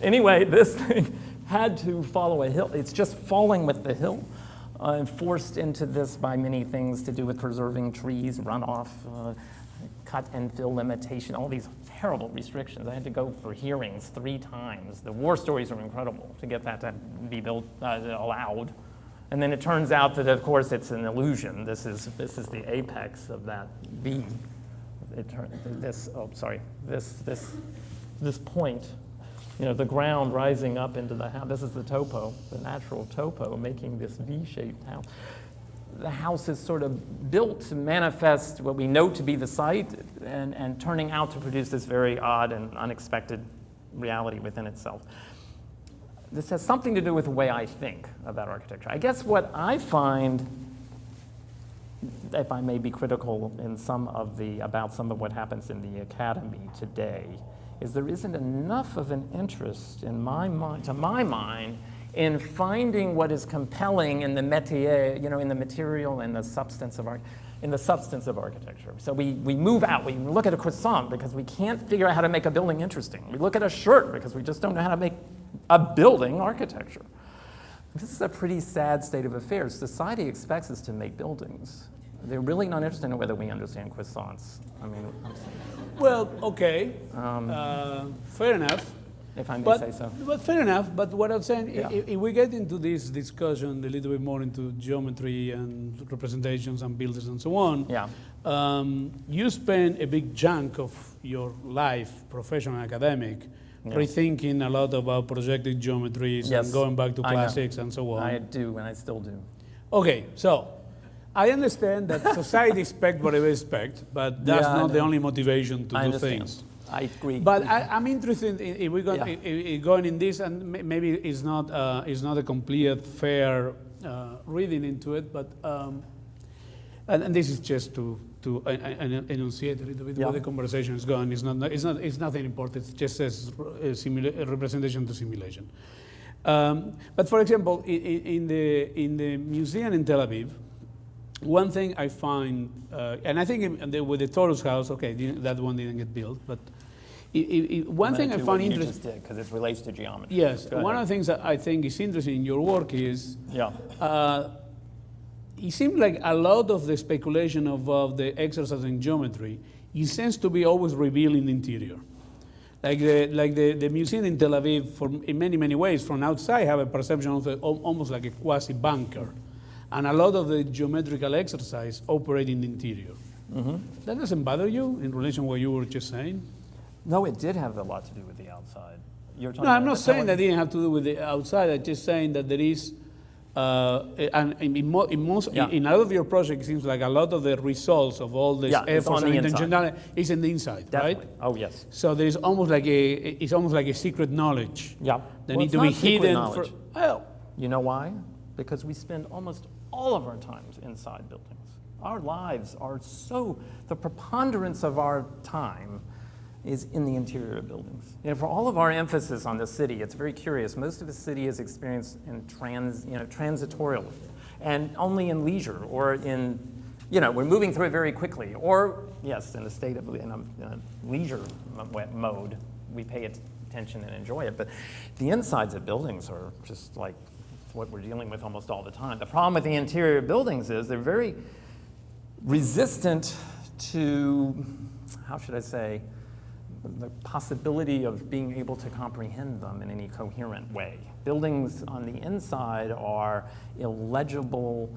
S3: Anyway, this thing had to follow a hill. It's just falling with the hill, and forced into this by many things to do with preserving trees, runoff, cut and fill limitation, all these terrible restrictions. I had to go for hearings 3 times. The war stories are incredible to get that to be built, allowed. And then it turns out that, of course, it's an illusion. This is the apex of that V. This point, the ground rising up into the house. This is the topo, the natural topo, making this V-shaped house. The house is sort of built to manifest what we know to be the site and turning out to produce this very odd and unexpected reality within itself. This has something to do with the way I think about architecture. I guess what I find, if I may be critical in about some of what happens in the academy today, is there isn't enough of an interest in my mind, in finding what is compelling in the métier, in the material and the substance of architecture. So we move out. We look at a croissant because we can't figure out how to make a building interesting. We look at a shirt because we just don't know how to make a building architecture. This is a pretty sad state of affairs. Society expects us to make buildings. They're really not interested in whether we understand croissants. I mean,
S2: Well, okay, fair enough.
S3: if I may say so.
S2: But fair enough, but what I'm saying,
S3: Yeah.
S2: if we get into this discussion a little bit more into geometry and representations and builders and so on,
S3: Yeah.
S2: You spend a big chunk of your life, professional and academic, rethinking a lot about projected geometries
S3: Yes,
S2: and going back to
S3: I know.
S2: classics and so on.
S3: I do, and I still do.
S2: Okay, so I understand that society expects whatever it expects, but that's
S3: Yeah, I
S2: not the
S3: know.
S2: only motivation to
S3: I
S2: do
S3: understand.
S2: things.
S3: I agree.
S2: But I'm interested if we're going,
S3: Yeah.
S2: going in this, and maybe it's not a complete fair reading into it, but and this is just to enunciate a little bit where the conversation is going. It's nothing important. It just says a representation to simulation. But for example, in the museum in Tel Aviv, one thing I find, and I think with the Taurus house, okay, that one didn't get built, but one thing I find interesting,
S3: because it relates to geometry.
S2: yes,
S3: Go
S2: one
S3: ahead.
S2: of the things that I think is interesting in your work is,
S3: Yeah.
S2: it seems like a lot of the speculation of the exercise in geometry, it seems to be always revealing the interior. Like the museum in Tel Aviv, in many ways, from outside, have a perception of almost like a quasi-bunker. And a lot of the geometrical exercise operate in the interior.
S3: Mm-hmm.
S2: That doesn't bother you in relation to what you were just saying?
S3: No, it did have a lot to do with the outside. You're talking
S2: No, I'm
S3: about
S2: not
S3: the
S2: saying
S3: Tel
S2: that
S3: Aviv-
S2: didn't have to do with the outside. I'm just saying that there is, and in a lot of your projects, it seems like a lot of the results of all this
S3: it's
S2: efforts
S3: on
S2: and
S3: the inside.
S2: intentionality is in the inside,
S3: Definitely.
S2: right?
S3: Oh, yes.
S2: So there's almost like a secret knowledge.
S3: Yeah.
S2: That
S3: Well,
S2: need
S3: it's
S2: to be
S3: not secret
S2: hidden
S3: knowledge.
S2: well,
S3: You know why? Because we spend almost all of our times inside buildings. Our lives are the preponderance of our time is in the interior of buildings. For all of our emphasis on the city, it's very curious. Most of the city is experienced in transitorially, and only in leisure, or in, we're moving through it very quickly, or, yes, in a state of in a leisure mode, we pay attention and enjoy it. But the insides of buildings are just like what we're dealing with almost all the time. The problem with the interior buildings is they're very resistant to, how should I say, the possibility of being able to comprehend them in any coherent way. Buildings on the inside are illegible,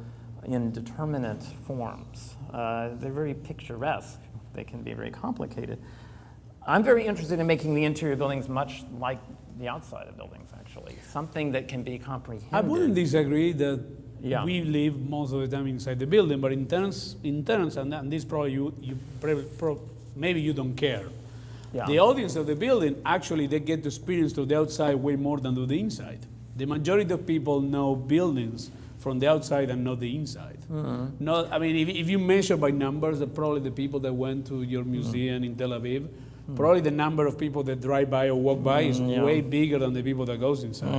S3: indeterminate forms. They're very picturesque. They can be very complicated. I'm very interested in making the interior buildings much like the outside of buildings, actually. Something that can be comprehended.
S2: I wouldn't disagree that
S3: Yeah.
S2: we live most of the time inside the building, but in terms, and this probably maybe you don't care.
S3: Yeah.
S2: The audience of the building, actually, they get to experience to the outside way more than to the inside. The majority of people know buildings from the outside and not the inside. Mm-hmm. If you measure by numbers, probably the people that went to your museum in Tel Aviv, probably the number of people that drive by or walk by is way bigger than the people that goes inside.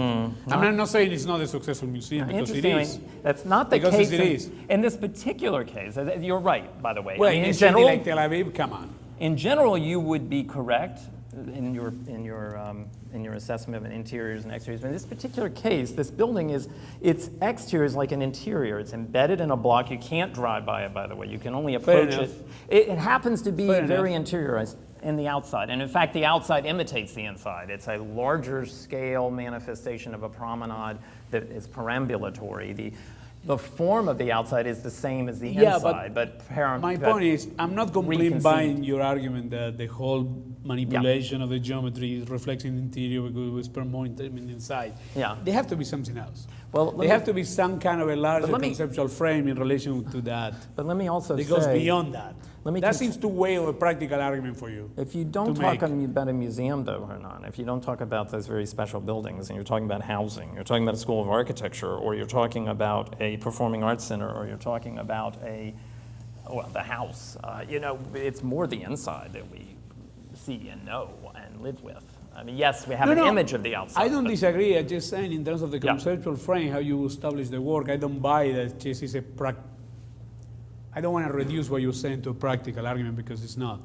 S2: I'm not saying it's not a successful museum, because it is.
S3: That's not the
S2: Because
S3: case
S2: it is.
S3: in this particular case. You're right, by the way.
S2: Well,
S3: I mean,
S2: in a
S3: in
S2: city
S3: general,
S2: like Tel Aviv, come on.
S3: in general, you would be correct. in your assessment of interiors and exteriors. But in this particular case, this building its exterior is like an interior. It's embedded in a block. You can't drive by it, by the way. You can only approach it. It happens to be very interiorized in the outside. And in fact, the outside imitates the inside. It's a larger scale manifestation of a promenade that is perambulatory. The form of the outside is the same as the inside, but
S2: my point is, I'm not completely buying your argument that the whole manipulation of the geometry is reflecting the interior because we spend more time inside.
S3: Yeah.
S2: There have to be something else.
S3: Well,
S2: there have to be some kind of a larger conceptual frame in relation to that.
S3: But let me also say...
S2: It goes beyond that. That seems too way of a practical argument for you.
S3: If you don't talk about a museum, though, Hernan, if you don't talk about those very special buildings, and you're talking about housing, you're talking about a school of architecture, or you're talking about a performing arts center, or you're talking about the house, it's more the inside that we see and know and live with. I mean, yes, we have an image of the outside.
S2: I don't disagree. I'm just saying in terms of the conceptual frame, how you establish the work, I don't buy that this is I don't want to reduce what you're saying to a practical argument because it's not.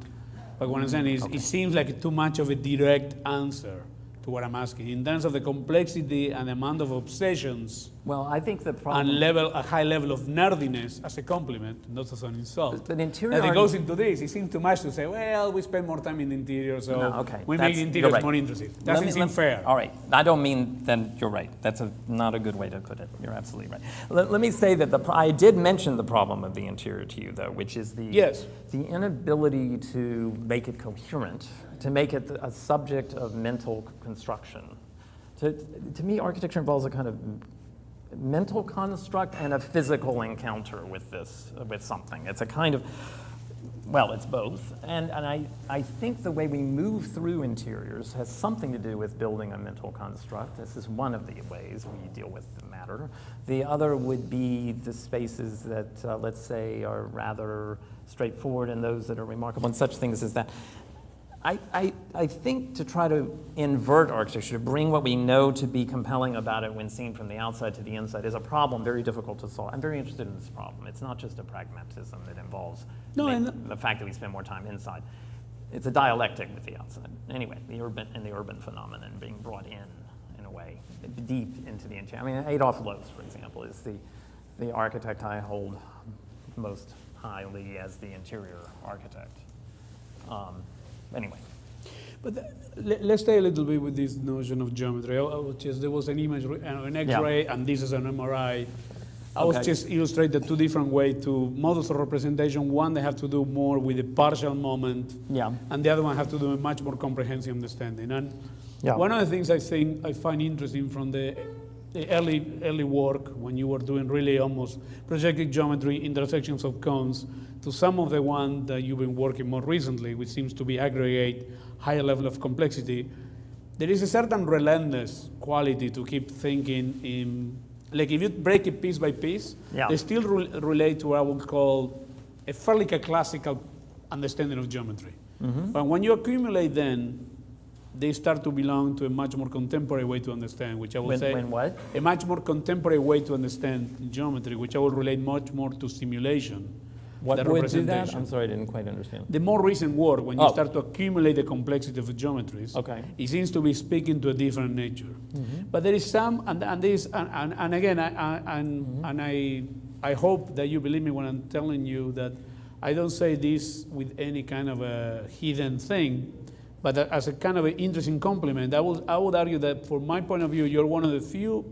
S2: But what I'm saying is it seems like too much of a direct answer to what I'm asking. In terms of the complexity and the amount of obsessions,
S3: well, I think the problem...
S2: and a high level of nerdiness as a compliment, not as an insult.
S3: But interior...
S2: That it goes into this. It seems too much to say, well, we spend more time in the interior, so we make the interiors more interesting. That doesn't seem fair.
S3: All right. I don't mean, then you're right. That's not a good way to put it. You're absolutely right. Let me say that I did mention the problem of the interior to you, though, which is the inability to make it coherent, to make it a subject of mental construction. To me, architecture involves a kind of mental construct and a physical encounter with something. It's a kind of, well, it's both. And I think the way we move through interiors has something to do with building a mental construct. This is one of the ways we deal with the matter. The other would be the spaces that, let's say, are rather straightforward and those that are remarkable and such things as that. I think to try to invert architecture, to bring what we know to be compelling about it when seen from the outside to the inside is a problem very difficult to solve. I'm very interested in this problem. It's not just a pragmatism that involves the fact that we spend more time inside. It's a dialectic with the outside. Anyway, the urban phenomenon being brought in a way, deep into the interior. I mean, Adolf Loos, for example, is the architect I hold most highly as the interior architect. Anyway.
S2: But let's stay a little bit with this notion of geometry, which is there was an image, an X-ray, and this is an MRI. I was just illustrated two different ways to models of representation. One, they have to do more with the partial moment, and the other one have to do a much more comprehensive understanding. And one of the things I find interesting from the early work, when you were doing really almost projective geometry, intersections of cones, to some of the one that you've been working more recently, which seems to be aggregate, higher level of complexity, there is a certain relentless quality to keep thinking in, like if you break it piece by piece, they still relate to what I would call a fairly classical understanding of geometry. But when you accumulate then, they start to belong to a much more contemporary way to understand, which I would say a much more contemporary way to understand geometry, which I would relate much more to simulation.
S3: What would do that? I'm sorry, I didn't quite understand.
S2: The more recent work, when you start to accumulate the complexity of geometries, it seems to be speaking to a different nature. But there is some, and again, I hope that you believe me when I'm telling you that I don't say this with any kind of a hidden thing, but as a kind of an interesting compliment. I would argue that from my point of view, you're one of the few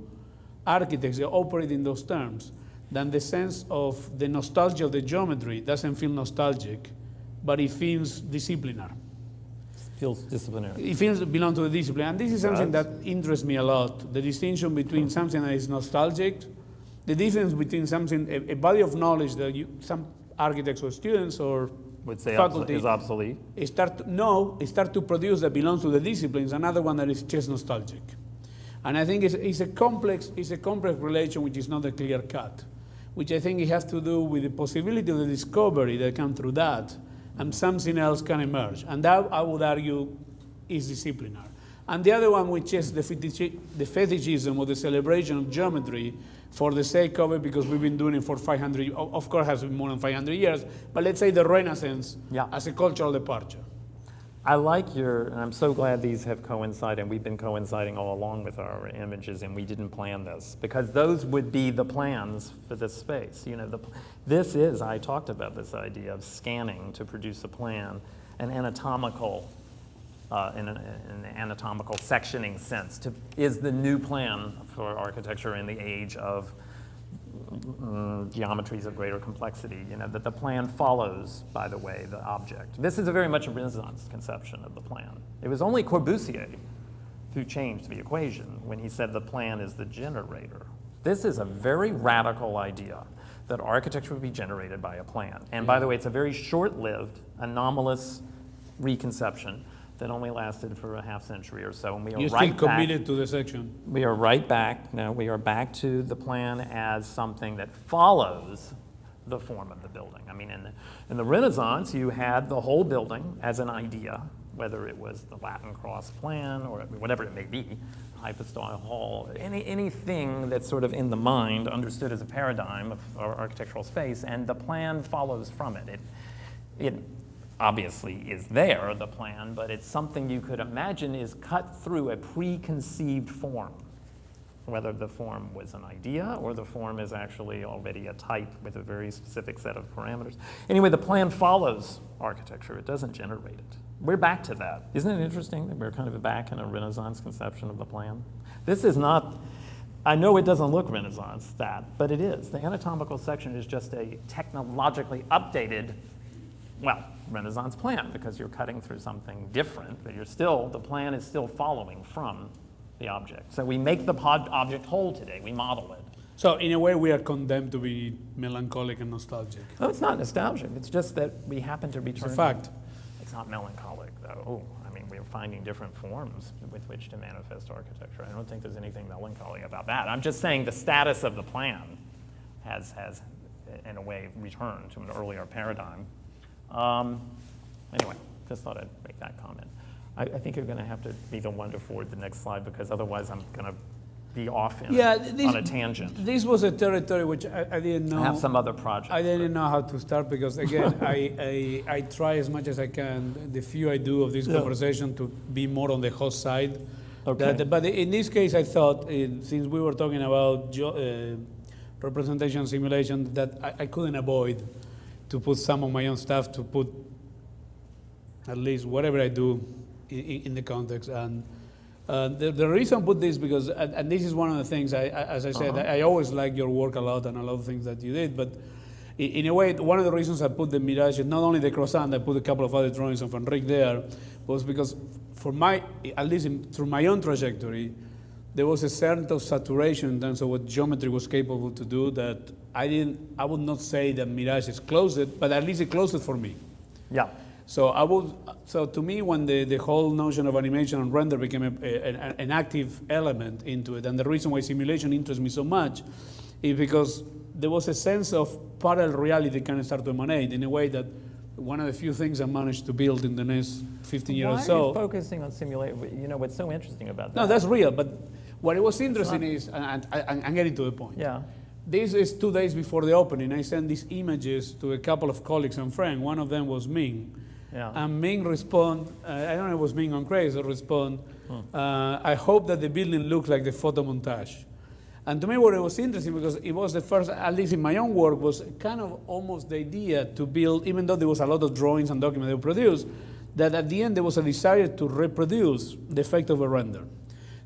S2: architects that operate in those terms. Then the sense of the nostalgia of the geometry doesn't feel nostalgic, but it feels disciplinary.
S3: Feels disciplinary.
S2: It feels belong to the discipline. And this is something that interests me a lot, the distinction between something that is nostalgic, the difference between something, a body of knowledge that some architects or students or
S3: would say
S2: faculty
S3: is obsolete.
S2: Start to produce that belongs to the disciplines, another one that is just nostalgic. And I think it's a complex relation which is not a clear cut, which I think it has to do with the possibility of the discovery that comes through that, and something else can emerge. And that, I would argue, is disciplinary. And the other one, which is the fetishism or the celebration of geometry for the sake of it, because we've been doing it for 500, of course it has been more than 500 years, but let's say the Renaissance as a cultural departure.
S3: I like and I'm so glad these have coincided, and we've been coinciding all along with our images, and we didn't plan this, because those would be the plans for this space. You know, I talked about this idea of scanning to produce a plan, an anatomical, in an anatomical sectioning sense, is the new plan for architecture in the age of geometries of greater complexity, you know, that the plan follows, by the way, the object. This is very much a Renaissance conception of the plan. It was only Corbusier who changed the equation when he said the plan is the generator. This is a very radical idea, that architecture would be generated by a plan. And by the way, it's a very short-lived, anomalous reconception that only lasted for a half century or so, and we are
S2: You're
S3: right
S2: still
S3: back.
S2: committed to the section.
S3: We are right back. No, we are back to the plan as something that follows the form of the building. I mean, in the Renaissance, you had the whole building as an idea, whether it was the Latin cross plan or whatever it may be, hypostyle hall, anything that's sort of in the mind, understood as a paradigm of our architectural space, and the plan follows from it. It obviously is there, the plan, but it's something you could imagine is cut through a preconceived form, whether the form was an idea or the form is actually already a type with a very specific set of parameters. Anyway, the plan follows architecture. It doesn't generate it. We're back to that. Isn't it interesting that we're kind of back in a Renaissance conception of the plan? This is not, I know it doesn't look Renaissance, but it is. The anatomical section is just a technologically updated, well, Renaissance plan, because you're cutting through something different, but the plan is still following from the object. So we make the object whole today, we model it.
S2: So in a way, we are condemned to be melancholic and nostalgic.
S3: No, it's not nostalgic, it's just that we happen to return.
S2: It's a fact.
S3: It's not melancholic, though. I mean, we're finding different forms with which to manifest architecture. I don't think there's anything melancholy about that. I'm just saying the status of the plan has in a way, returned to an earlier paradigm. Anyway, just thought I'd make that comment. I think you're going to have to be the one to forward the next slide, because otherwise I'm going to be off on a tangent.
S2: This was a territory which I didn't know.
S3: I have some other projects.
S2: I didn't know how to start, because again, I try as much as I can, the few I do of this conversation, to be more on the host side.
S3: Okay.
S2: But in this case, I thought, since we were talking about representation simulation, that I couldn't avoid to put some of my own stuff, to put at least whatever I do in the context. And the reason I put this, because, and this is one of the things, as I said, I always like your work a lot and a lot of things that you did, but in a way, one of the reasons I put the Mirage, not only the croissant, I put a couple of other drawings of Enrique there, was because for at least through my own trajectory, there was a certain saturation in terms of what geometry was capable to do, that I would not say that Mirage is closed, but at least it closed it for me.
S3: Yeah.
S2: So to me, when the whole notion of animation and render became an active element into it, and the reason why simulation interests me so much is because there was a sense of parallel reality kind of start to emanate in a way that one of the few things I managed to build in the next 15 years or so.
S3: Why are you focusing on simulation? You know, what's so interesting about that?
S2: No, that's real, but what it was interesting is, and I'm getting to the point.
S3: Yeah.
S2: This is 2 days before the opening. I sent these images to a couple of colleagues and friends. One of them was Ming.
S3: Yeah.
S2: And Ming respond, I don't know if it was Ming on Crazy, respond, I hope that the building looks like the photo montage. And to me, what it was interesting, because it was the first, at least in my own work, was kind of almost the idea to build, even though there was a lot of drawings and documents they produced, that at the end there was a desire to reproduce the effect of a render.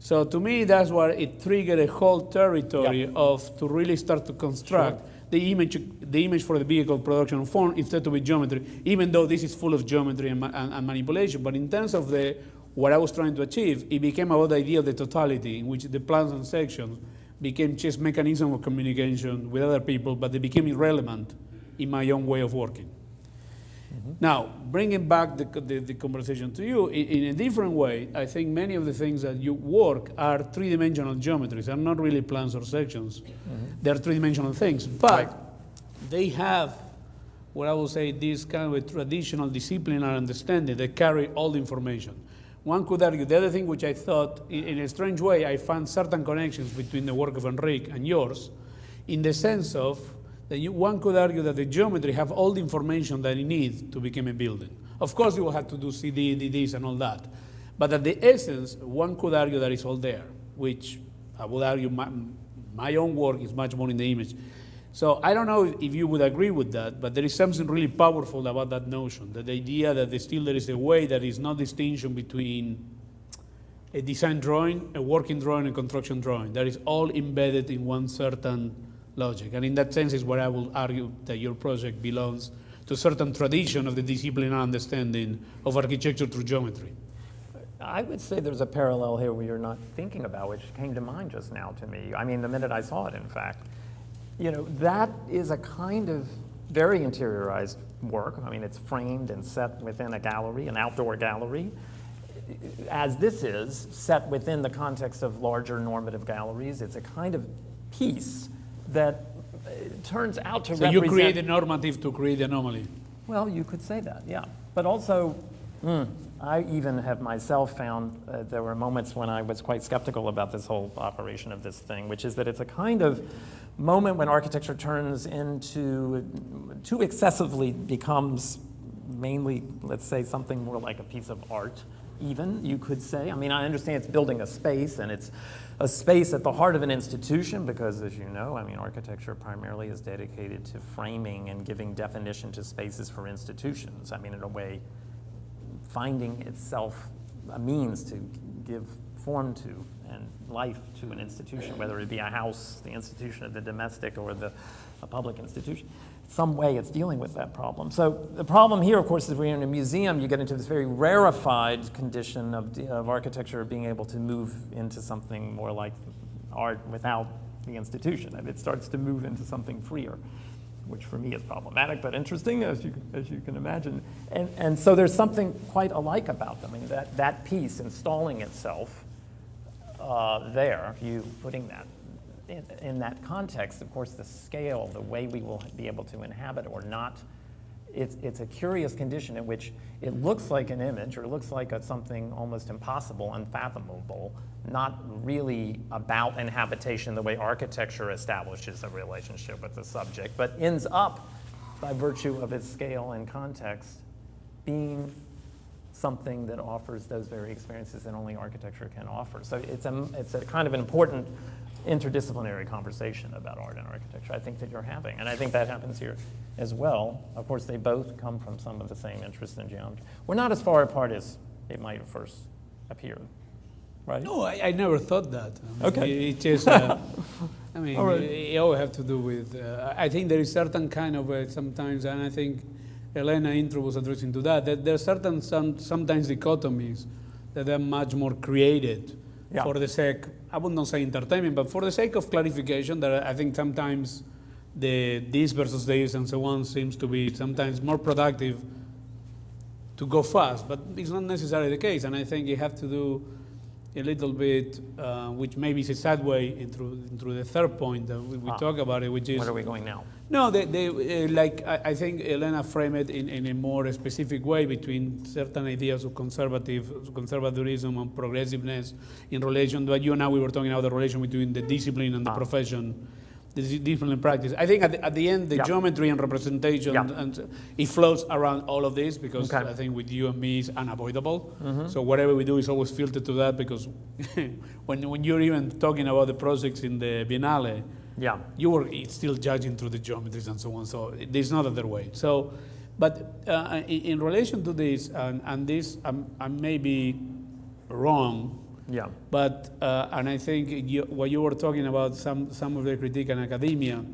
S2: So to me, that's where it triggered a whole territory to really start to construct the image for the vehicle production form instead of with geometry, even though this is full of geometry and manipulation. But in terms of what I was trying to achieve, it became about the idea of the totality, in which the plans and sections became just mechanism of communication with other people, but they became irrelevant in my own way of working. Now, bringing back the conversation to you, in a different way, I think many of the things that you work are three-dimensional geometries. They're not really plans or sections. They're three-dimensional things, but they have, what I would say, this kind of a traditional disciplinary understanding that carry all the information. One could argue, the other thing which I thought, in a strange way, I found certain connections between the work of Enrique and yours, in the sense of that one could argue that the geometry have all the information that it needs to become a building. Of course, you will have to do CD, DDs, and all that. But at the essence, one could argue that it's all there, which I would argue my own work is much more in the image. So I don't know if you would agree with that, but there is something really powerful about that notion, that the idea that there is a way that is no distinction between a design drawing, a working drawing, and construction drawing. That is all embedded in one certain logic. And in that sense is where I will argue that your project belongs to a certain tradition of the disciplinary understanding of architecture through geometry.
S3: I would say there's a parallel here we are not thinking about, which came to mind just now to me. I mean, the minute I saw it, in fact. You know, that is a kind of very interiorized work. I mean, it's framed and set within a gallery, an outdoor gallery, as this is, set within the context of larger normative galleries. It's a kind of piece that turns out to represent...
S2: So you create a normative to create anomaly.
S3: Well, you could say that, yeah. But also, I even have myself found there were moments when I was quite skeptical about this whole operation of this thing, which is that it's a kind of moment when architecture turns into, too excessively becomes mainly, let's say, something more like a piece of art, even, you could say. I mean, I understand it's building a space, and it's a space at the heart of an institution, because, as you know, I mean, architecture primarily is dedicated to framing and giving definition to spaces for institutions. I mean, in a way, finding itself a means to give form to and life to an institution, whether it be a house, the institution of the domestic, or a public institution. Some way it's dealing with that problem. So the problem here, of course, is we're in a museum, you get into this very rarefied condition of architecture being able to move into something more like art without the institution. And it starts to move into something freer, which for me is problematic, but interesting, as you can imagine. And so there's something quite alike about them. I mean, that piece installing itself there, you putting that in that context, of course, the scale, the way we will be able to inhabit or not, it's a curious condition in which it looks like an image, or it looks like something almost impossible, unfathomable, not really about inhabitation the way architecture establishes a relationship with the subject, but ends up, by virtue of its scale and context, being something that offers those very experiences that only architecture can offer. So it's a kind of an important interdisciplinary conversation about art and architecture, I think, that you're having. And I think that happens here as well. Of course, they both come from some of the same interests in geometry. We're not as far apart as it might have first appeared, right?
S2: No, I never thought that. I mean,
S3: Okay.
S2: It just, I mean,
S3: All right.
S2: it all have to do with, I think there is certain kind of, sometimes, and I think Elena intro was addressing to that there are certain, sometimes dichotomies that are much more created for the sake, I would not say entertainment, but for the sake of clarification, that I think sometimes this versus this and so on seems to be sometimes more productive to go fast, but it's not necessarily the case. And I think you have to do a little bit, which maybe is a sad way into the third point that we talk about it, which is...
S3: Where are we going now?
S2: No, I think Elena framed it in a more specific way between certain ideas of conservatism and progressiveness in relation to what you and I we were talking about, the relation between the discipline and the profession, the discipline and practice. I think at the end, the geometry and representation, and it flows around all of this, because I think with you and me it's unavoidable. So whatever we do is always filtered to that, because when you're even talking about the projects in the Biennale, you were still judging through the geometries and so on, so there's not other way. So, but in relation to this, and this, I may be wrong, but, and I think what you were talking about, some of the critique in academia,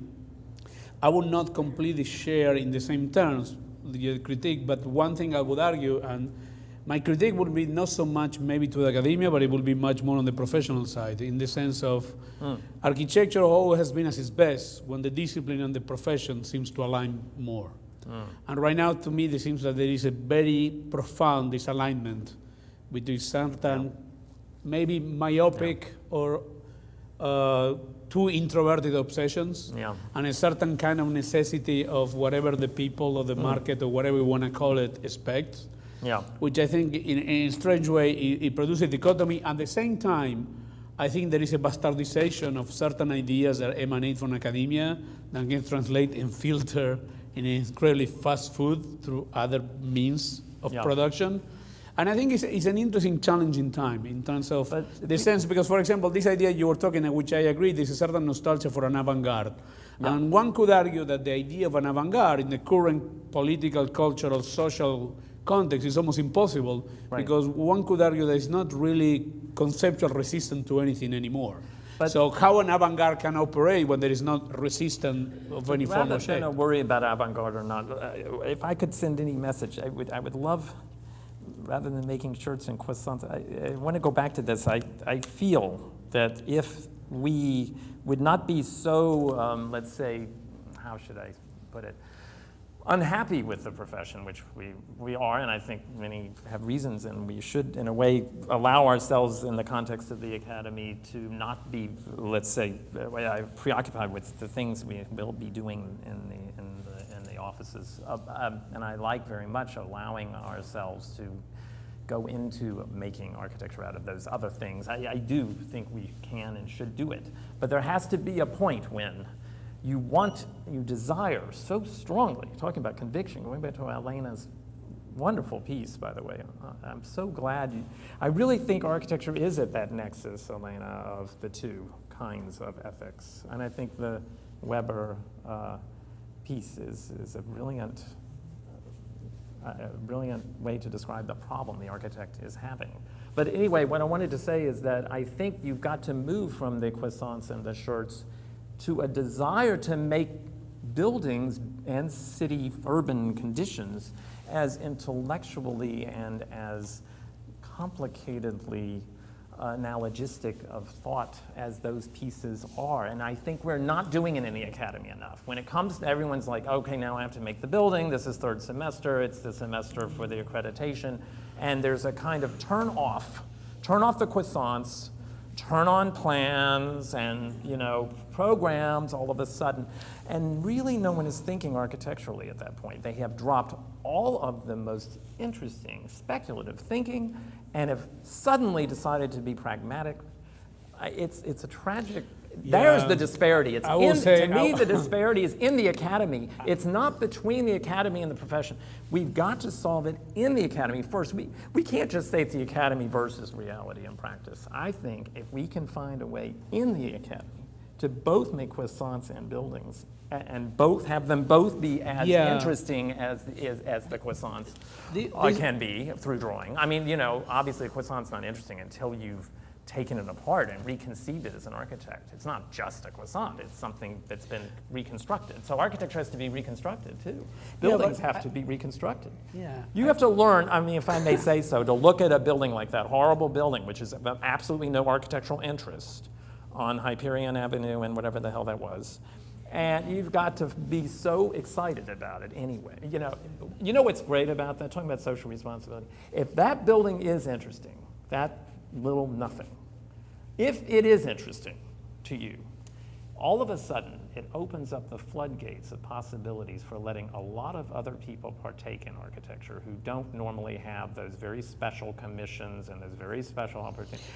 S2: I would not completely share in the same terms the critique, but one thing I would argue, and my critique would be not so much maybe to the academia, but it would be much more on the professional side, in the sense of architecture always has been at its best when the discipline and the profession seems to align more. And right now, to me, it seems that there is a very profound disalignment between certain maybe myopic or too introverted obsessions and a certain kind of necessity of whatever the people or the market or whatever we want to call it expects. Which I think in a strange way, it produces a dichotomy. At the same time, I think there is a bastardization of certain ideas that emanate from academia that can translate and filter in incredibly fast food through other means of
S3: Yeah.
S2: production. And I think it's an interesting challenging time in terms of
S3: But
S2: the sense, because for example, this idea you were talking, which I agree, there's a certain nostalgia for an avant-garde.
S3: Yeah.
S2: And one could argue that the idea of an avant-garde in the current political, cultural, social context is almost impossible,
S3: Right.
S2: because one could argue that it's not really conceptual resistant to anything anymore.
S3: But-
S2: So how an avant-garde can operate when there is not resistant of any form
S3: Rather
S2: or shape?
S3: than a worry about avant-garde or not, if I could send any message, I would love, rather than making shirts and croissants, I want to go back to this. I feel that if we would not be so, let's say, how should I put it, unhappy with the profession, which we are, and I think many have reasons, and we should, in a way, allow ourselves in the context of the academy to not be, let's say, preoccupied with the things we will be doing in the offices. And I like very much allowing ourselves to go into making architecture out of those other things. I do think we can and should do it, but there has to be a point when you desire so strongly, talking about conviction, going back to Elena's wonderful piece, by the way. I'm so glad I really think architecture is at that nexus, Elena, of the two kinds of ethics. And I think the Weber piece is a brilliant way to describe the problem the architect is having. But anyway, what I wanted to say is that I think you've got to move from the croissants and the shirts to a desire to make buildings and city urban conditions as intellectually and as complicatedly analogistic of thought as those pieces are. And I think we're not doing it in the academy enough. When it comes to everyone's like, okay, now I have to make the building, this is third semester, it's the semester for the accreditation, and there's a kind of turn off the croissants, turn on plans and, programs all of a sudden. And really no one is thinking architecturally at that point. They have dropped all of the most interesting speculative thinking and have suddenly decided to be pragmatic. It's a tragic, there's the disparity. To me, the disparity is in the academy. It's not between the academy and the profession. We've got to solve it in the academy first. We can't just say it's the academy versus reality and practice. I think if we can find a way in the academy to both make croissants and buildings and have them both be as interesting as the croissants can be through drawing. I mean, obviously a croissant's not interesting until you've taken it apart and reconceived it as an architect. It's not just a croissant, it's something that's been reconstructed. So architecture has to be reconstructed too. Buildings have to be reconstructed.
S2: Yeah.
S3: You have to learn, if I may say so, to look at a building like that horrible building, which is of absolutely no architectural interest, on Hyperion Avenue and whatever the hell that was. And you've got to be so excited about it anyway. You know what's great about that? Talking about social responsibility. If that building is interesting, that little nothing, if it is interesting to you, all of a sudden it opens up the floodgates of possibilities for letting a lot of other people partake in architecture who don't normally have those very special commissions and those very special opportunities.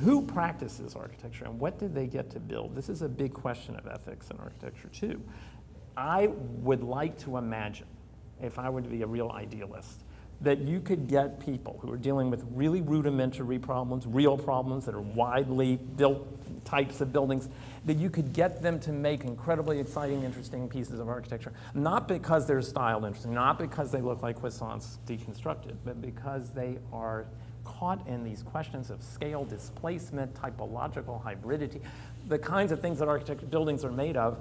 S3: Who practices architecture and what did they get to build? This is a big question of ethics in architecture too. I would like to imagine, if I were to be a real idealist, that you could get people who are dealing with really rudimentary problems, real problems that are widely built types of buildings, that you could get them to make incredibly exciting, interesting pieces of architecture, not because they're styled interesting, not because they look like croissants deconstructed, but because they are caught in these questions of scale, displacement, typological hybridity, the kinds of things that architecture buildings are made of,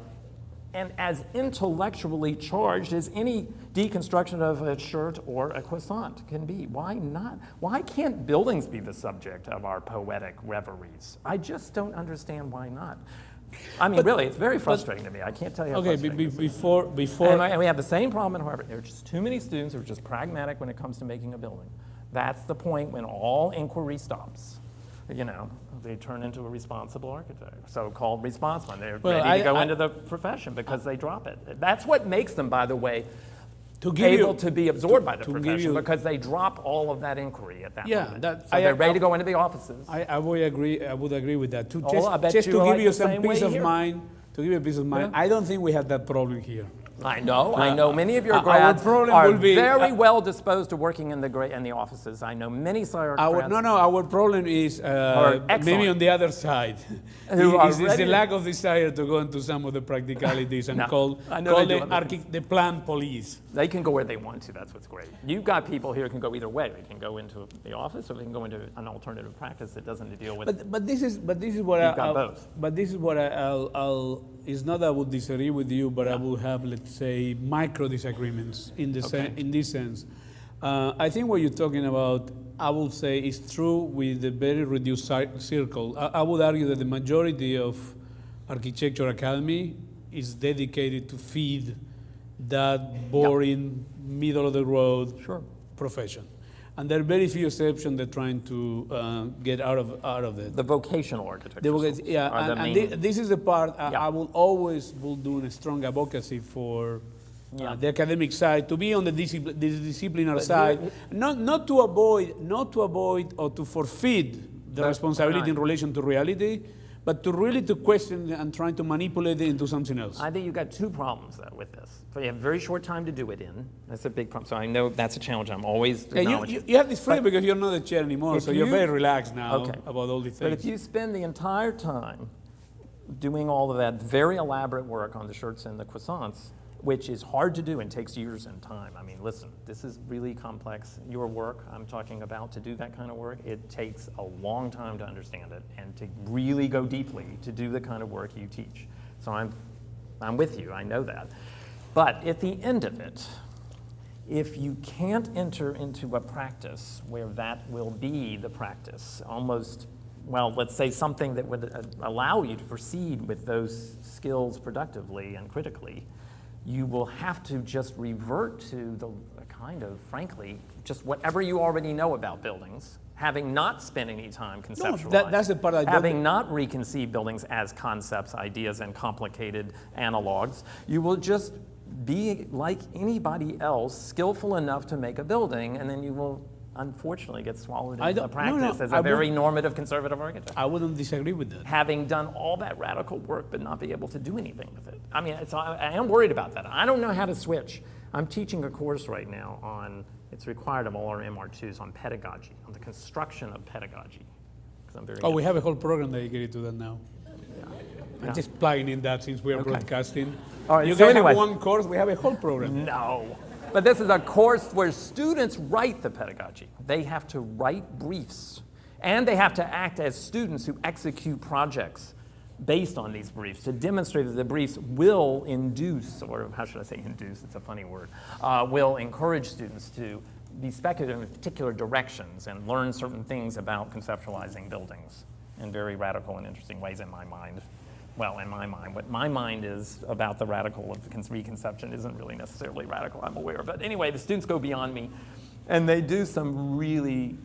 S3: and as intellectually charged as any deconstruction of a shirt or a croissant can be. Why not? Why can't buildings be the subject of our poetic reveries? I just don't understand why not. Really, it's very frustrating to me. I can't tell you how frustrating it is.
S2: Before...
S3: And we have the same problem in Harvard. There are just too many students who are just pragmatic when it comes to making a building. That's the point when all inquiry stops. They turn into a responsible architect, so-called responsible. They're ready to go into the profession because they drop it. That's what makes them, by the way, able to be absorbed by the profession because they drop all of that inquiry at that moment. So they're ready to go into the offices.
S2: I would agree with that.
S3: I bet
S2: Just to give
S3: like
S2: you
S3: the
S2: some
S3: same
S2: peace
S3: way
S2: of
S3: here.
S2: mind, I don't think we have that problem here.
S3: I know many of your
S2: our
S3: grads
S2: problem
S3: are
S2: will be,
S3: very well disposed to working in the offices. I know many SCI-Arc grads.
S2: Our problem is maybe on the other side. It's the lack of desire to go into some of the practicalities and call the plan police.
S3: They can go where they want to. That's what's great. You've got people here who can go either way. They can go into the office, or they can go into an alternative practice that doesn't deal with.
S2: But this is what I'll. It's not that I would disagree with you, but I will have, let's say, micro disagreements in this sense. I think what you're talking about, I will say, is true with the very reduced circle. I would argue that the majority of Architecture Academy is dedicated to feed that boring, middle-of-the-road profession. And there are very few exceptions that are trying to get out of it.
S3: The vocational architecture.
S2: This is the part I will always do a strong advocacy for the academic side, to be on the disciplinary side, not to avoid or to forfeit the responsibility in relation to reality, but to really to question and trying to manipulate it into something else.
S3: I think you've got two problems though with this. So you have very short time to do it in. That's a big problem. So I know that's a challenge. I'm always acknowledging.
S2: You have this freedom because you're not the chair anymore, so you're very relaxed now about all these things.
S3: But if you spend the entire time doing all of that very elaborate work on the shirts and the croissants, which is hard to do and takes years and time. I mean, listen, this is really complex. Your work I'm talking about, to do that kind of work, it takes a long time to understand it and to really go deeply to do the kind of work you teach. So I'm with you, I know that. But at the end of it, if you can't enter into a practice where that will be the practice, almost, well, let's say something that would allow you to proceed with those skills productively and critically, you will have to just revert to the kind of, frankly, just whatever you already know about buildings, having not spent any time conceptualizing.
S2: No, that's the part I don't.
S3: Having not reconceived buildings as concepts, ideas, and complicated analogs, you will just be like anybody else, skillful enough to make a building, and then you will unfortunately get swallowed into the practice as a very normative conservative architect.
S2: I wouldn't disagree with that.
S3: Having done all that radical work but not be able to do anything with it. I mean, I am worried about that. I don't know how to switch. I'm teaching a course right now on, it's required of all our MR2s, on pedagogy, on the construction of pedagogy.
S2: We have a whole program dedicated to that now. I'm just plugging in that since we are broadcasting.
S3: All right,
S2: you guys have one course, we have a whole program.
S3: No. But this is a course where students write the pedagogy. They have to write briefs, and they have to act as students who execute projects based on these briefs to demonstrate that the briefs will induce, or how should I say induce, it's a funny word, will encourage students to be speculative in particular directions and learn certain things about conceptualizing buildings in very radical and interesting ways in my mind. Well, in my mind, what my mind is about the radical of the reconception isn't really necessarily radical, I'm aware. But anyway, the students go beyond me, and they do some really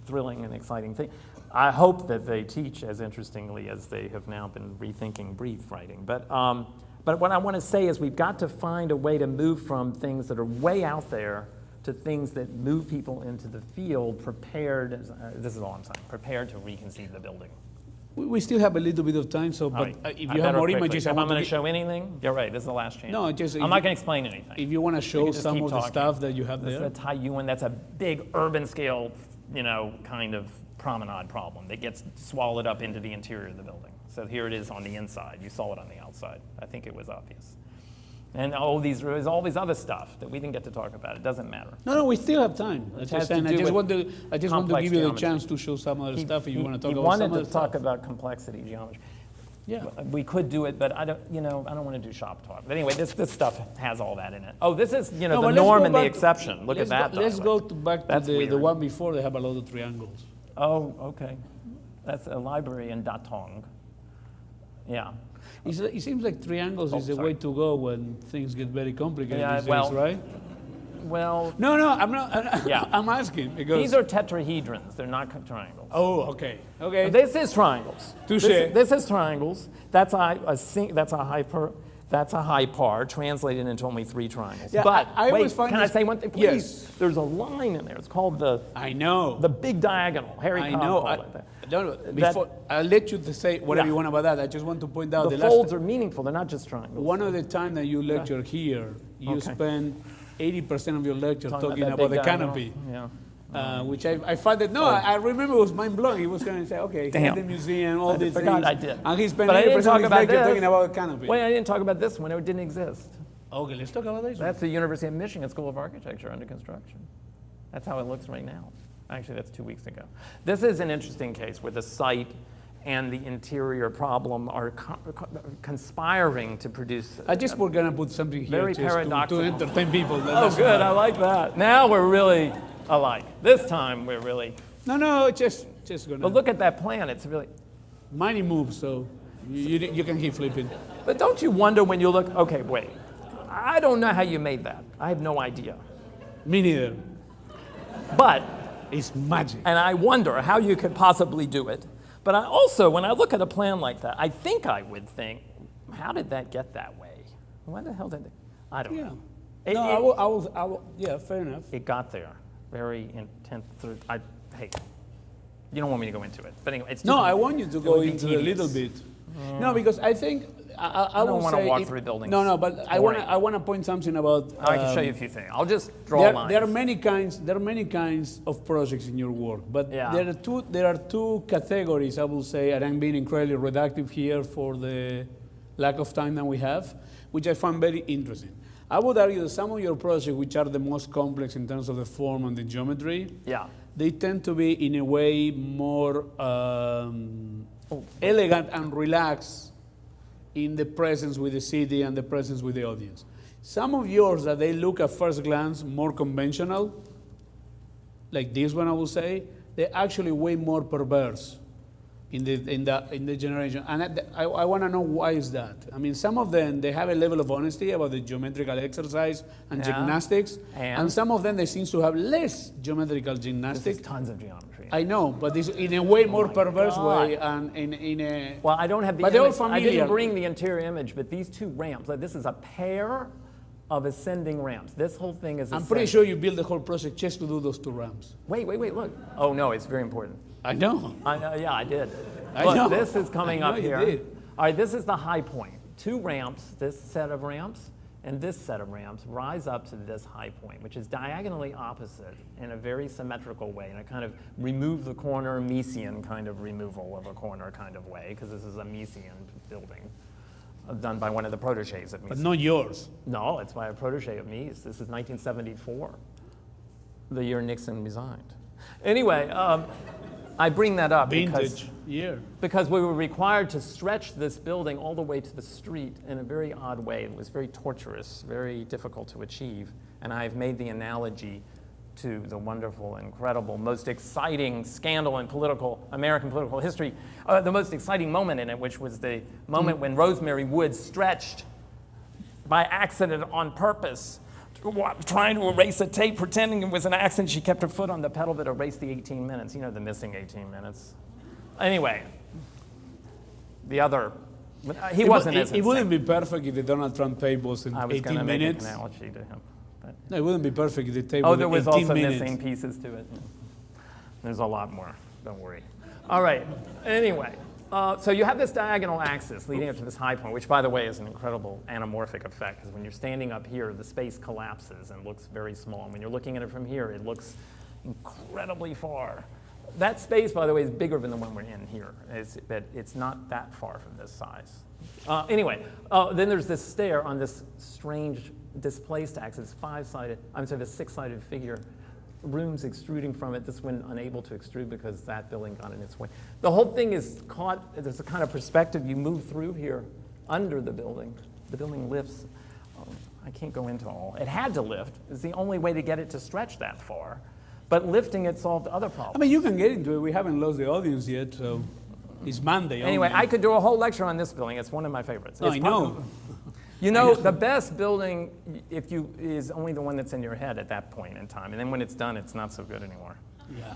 S3: thrilling and exciting things. I hope that they teach as interestingly as they have now been rethinking brief writing. But what I want to say is we've got to find a way to move from things that are way out there to things that move people into the field prepared, this is all I'm saying, prepared to reconceive the building.
S2: We still have a little bit of time, so but if you have more images,
S3: I'm going to show anything. You're right. This is the last chance.
S2: No, just
S3: I'm not going to explain anything.
S2: If you want to show some of the stuff that you have there,
S3: that's Taiyuan. That's a big urban scale, kind of promenade problem that gets swallowed up into the interior of the building. So here it is on the inside. You saw it on the outside. I think it was obvious. And there's all these other stuff that we didn't get to talk about. It doesn't matter.
S2: No, we still have time. I just want to give you the chance to show some other stuff if you want to talk about some other stuff.
S3: He wanted to talk about complexity geometry.
S2: Yeah.
S3: We could do it, but I don't want to do shop talk. But anyway, this stuff has all that in it. Oh, this is, the norm and the exception. Look at that.
S2: Let's go back to the one before. They have a lot of triangles.
S3: Oh, okay. That's a library in Datong. Yeah.
S2: It seems like triangles is the way to go when things get very complicated these days, right?
S3: Well...
S2: No, I'm not. I'm asking because...
S3: These are tetrahedrons. They're not triangles.
S2: Oh, okay. Okay.
S3: This is triangles.
S2: Touche.
S3: This is triangles. That's a high par translated into only 3 triangles.
S2: Yeah,
S3: but
S2: I always find
S3: can I say one thing, please?
S2: Yes.
S3: There's a line in there. It's called the...
S2: I know.
S3: The big diagonal. Harry Cobb called it that.
S2: Before, I'll let you say whatever
S3: Yeah.
S2: you want about that. I just want to point out
S3: The
S2: last
S3: folds are meaningful, they're not just triangles.
S2: one of the time that you lecture here, you
S3: Okay.
S2: spend 80% of your lecture talking
S3: that
S2: about
S3: big
S2: the
S3: diagonal.
S2: canopy.
S3: Yeah.
S2: Which I find that, I remember it was mind-blowing. He was going to say, okay,
S3: Damn.
S2: here's the museum, all these
S3: forgot
S2: things.
S3: I did.
S2: And he spent
S3: But I
S2: 80%
S3: didn't
S2: of
S3: talk
S2: his
S3: about
S2: lecture
S3: this.
S2: talking about the canopy.
S3: Wait, I didn't talk about this one, it didn't exist.
S2: Okay, let's talk about this one.
S3: That's the University of Michigan School of Architecture under construction. That's how it looks right now. Actually, that's 2 weeks ago. This is an interesting case where the site and the interior problem are conspiring to produce.
S2: I just we're going to put something here
S3: Very
S2: just to
S3: paradoxical.
S2: entertain people.
S3: Oh, good, I like that. Now we're really alike. This time we're really,
S2: No, just going
S3: but
S2: to.
S3: look at that plan, it's really,
S2: Money moves, so you can keep flipping.
S3: but don't you wonder when you look, okay, wait, I don't know how you made that. I have no idea.
S2: Me neither.
S3: But,
S2: It's magic.
S3: and I wonder how you could possibly do it. But I also, when I look at a plan like that, I think I would think, how did that get that way? Why the hell did it? I don't
S2: Yeah.
S3: know.
S2: No, I will, yeah, fair enough.
S3: It got there. Very intense. Hey, you don't want me to go into it. But anyway, it's too
S2: No, I want you to go
S3: would be
S2: into a little
S3: tedious.
S2: bit. No, because I think I
S3: don't
S2: will
S3: wanna
S2: say
S3: walk
S2: if-
S3: through buildings.
S2: No, but
S3: Boring.
S2: I want to point something about.
S3: I can show you a few things. I'll just draw lines.
S2: There are many kinds of projects in your work, but
S3: Yeah.
S2: there are two categories, I will say, and I'm being incredibly reductive here for the lack of time that we have, which I find very interesting. I would argue that some of your projects, which are the most complex in terms of the form and the geometry,
S3: Yeah.
S2: they tend to be in a way more elegant and relaxed in the presence with the city and the presence with the audience. Some of yours that they look at first glance more conventional, like this one I will say, they're actually way more perverse in the generation. And I want to know why is that. I mean, some of them, they have a level of honesty about the geometrical exercise and
S3: Yeah.
S2: gymnastics.
S3: And
S2: some of them, they seem to have less geometrical
S3: This
S2: gymnastics.
S3: is tons of geometry.
S2: I know, but this in a way more
S3: my
S2: perverse
S3: God.
S2: way, and in a.
S3: Well, I don't have the
S2: But they're all
S3: image. I
S2: familiar.
S3: didn't bring the interior image, but these two ramps, like this is a pair of ascending ramps. This whole thing is
S2: I'm pretty
S3: ascending.
S2: sure you built the whole project just to do those two ramps.
S3: Wait, look. Oh, no, it's very important.
S2: I know.
S3: Yeah, I did.
S2: I
S3: Look,
S2: know.
S3: this is coming
S2: I know
S3: up
S2: you
S3: here.
S2: did.
S3: All right, this is the high point. Two ramps, this set of ramps, and this set of ramps rise up to this high point, which is diagonally opposite in a very symmetrical way, in a kind of remove the corner, Miesian kind of removal of a corner kind of way, because this is a Miesian building done by one of the proteges of Mies.
S2: But not yours.
S3: No, it's by a protege of Mies. This is 1974, the year Nixon resigned. Anyway, I bring that up
S2: Vintage year.
S3: because we were required to stretch this building all the way to the street in a very odd way. It was very torturous, very difficult to achieve. And I've made the analogy to the wonderful, incredible, most exciting scandal in American political history, the most exciting moment in it, which was the moment when Rosemary Woods stretched by accident on purpose, trying to erase a tape, pretending it was an accident. She kept her foot on the pedal, but erased the 18 minutes. You know, the missing 18 minutes. Anyway, the other, he wasn't as
S2: It wouldn't
S3: insane.
S2: be perfect if the Donald Trump tape was in
S3: I was going to
S2: 18
S3: make
S2: minutes.
S3: an analogy to him. But,
S2: No, it wouldn't be perfect if the tape
S3: oh,
S2: was
S3: there was
S2: 18
S3: also
S2: minutes.
S3: missing pieces to it. There's a lot more, don't worry. All right, anyway, so you have this diagonal axis leading up to this high point, which, by the way, is an incredible anamorphic effect, because when you're standing up here, the space collapses and looks very small. And when you're looking at it from here, it looks incredibly far. That space, by the way, is bigger than the one we're in here. But it's not that far from this size. Anyway, then there's this stair on this strange displaced axis, the six-sided figure, rooms extruding from it, this one unable to extrude because that building got in its way. The whole thing is caught, there's a kind of perspective you move through here under the building. The building lifts. I can't go into all. It had to lift. It's the only way to get it to stretch that far. But lifting it solved other problems.
S2: I mean, you can get into it. We haven't lost the audience yet, so it's Monday.
S3: Anyway,
S2: only.
S3: I could do a whole lecture on this building. It's one of my favorites.
S2: No,
S3: It's
S2: I
S3: probably-
S2: know.
S3: You know, the best building is only the one that's in your head at that point in time. And then when it's done, it's not so good anymore.
S2: Yeah.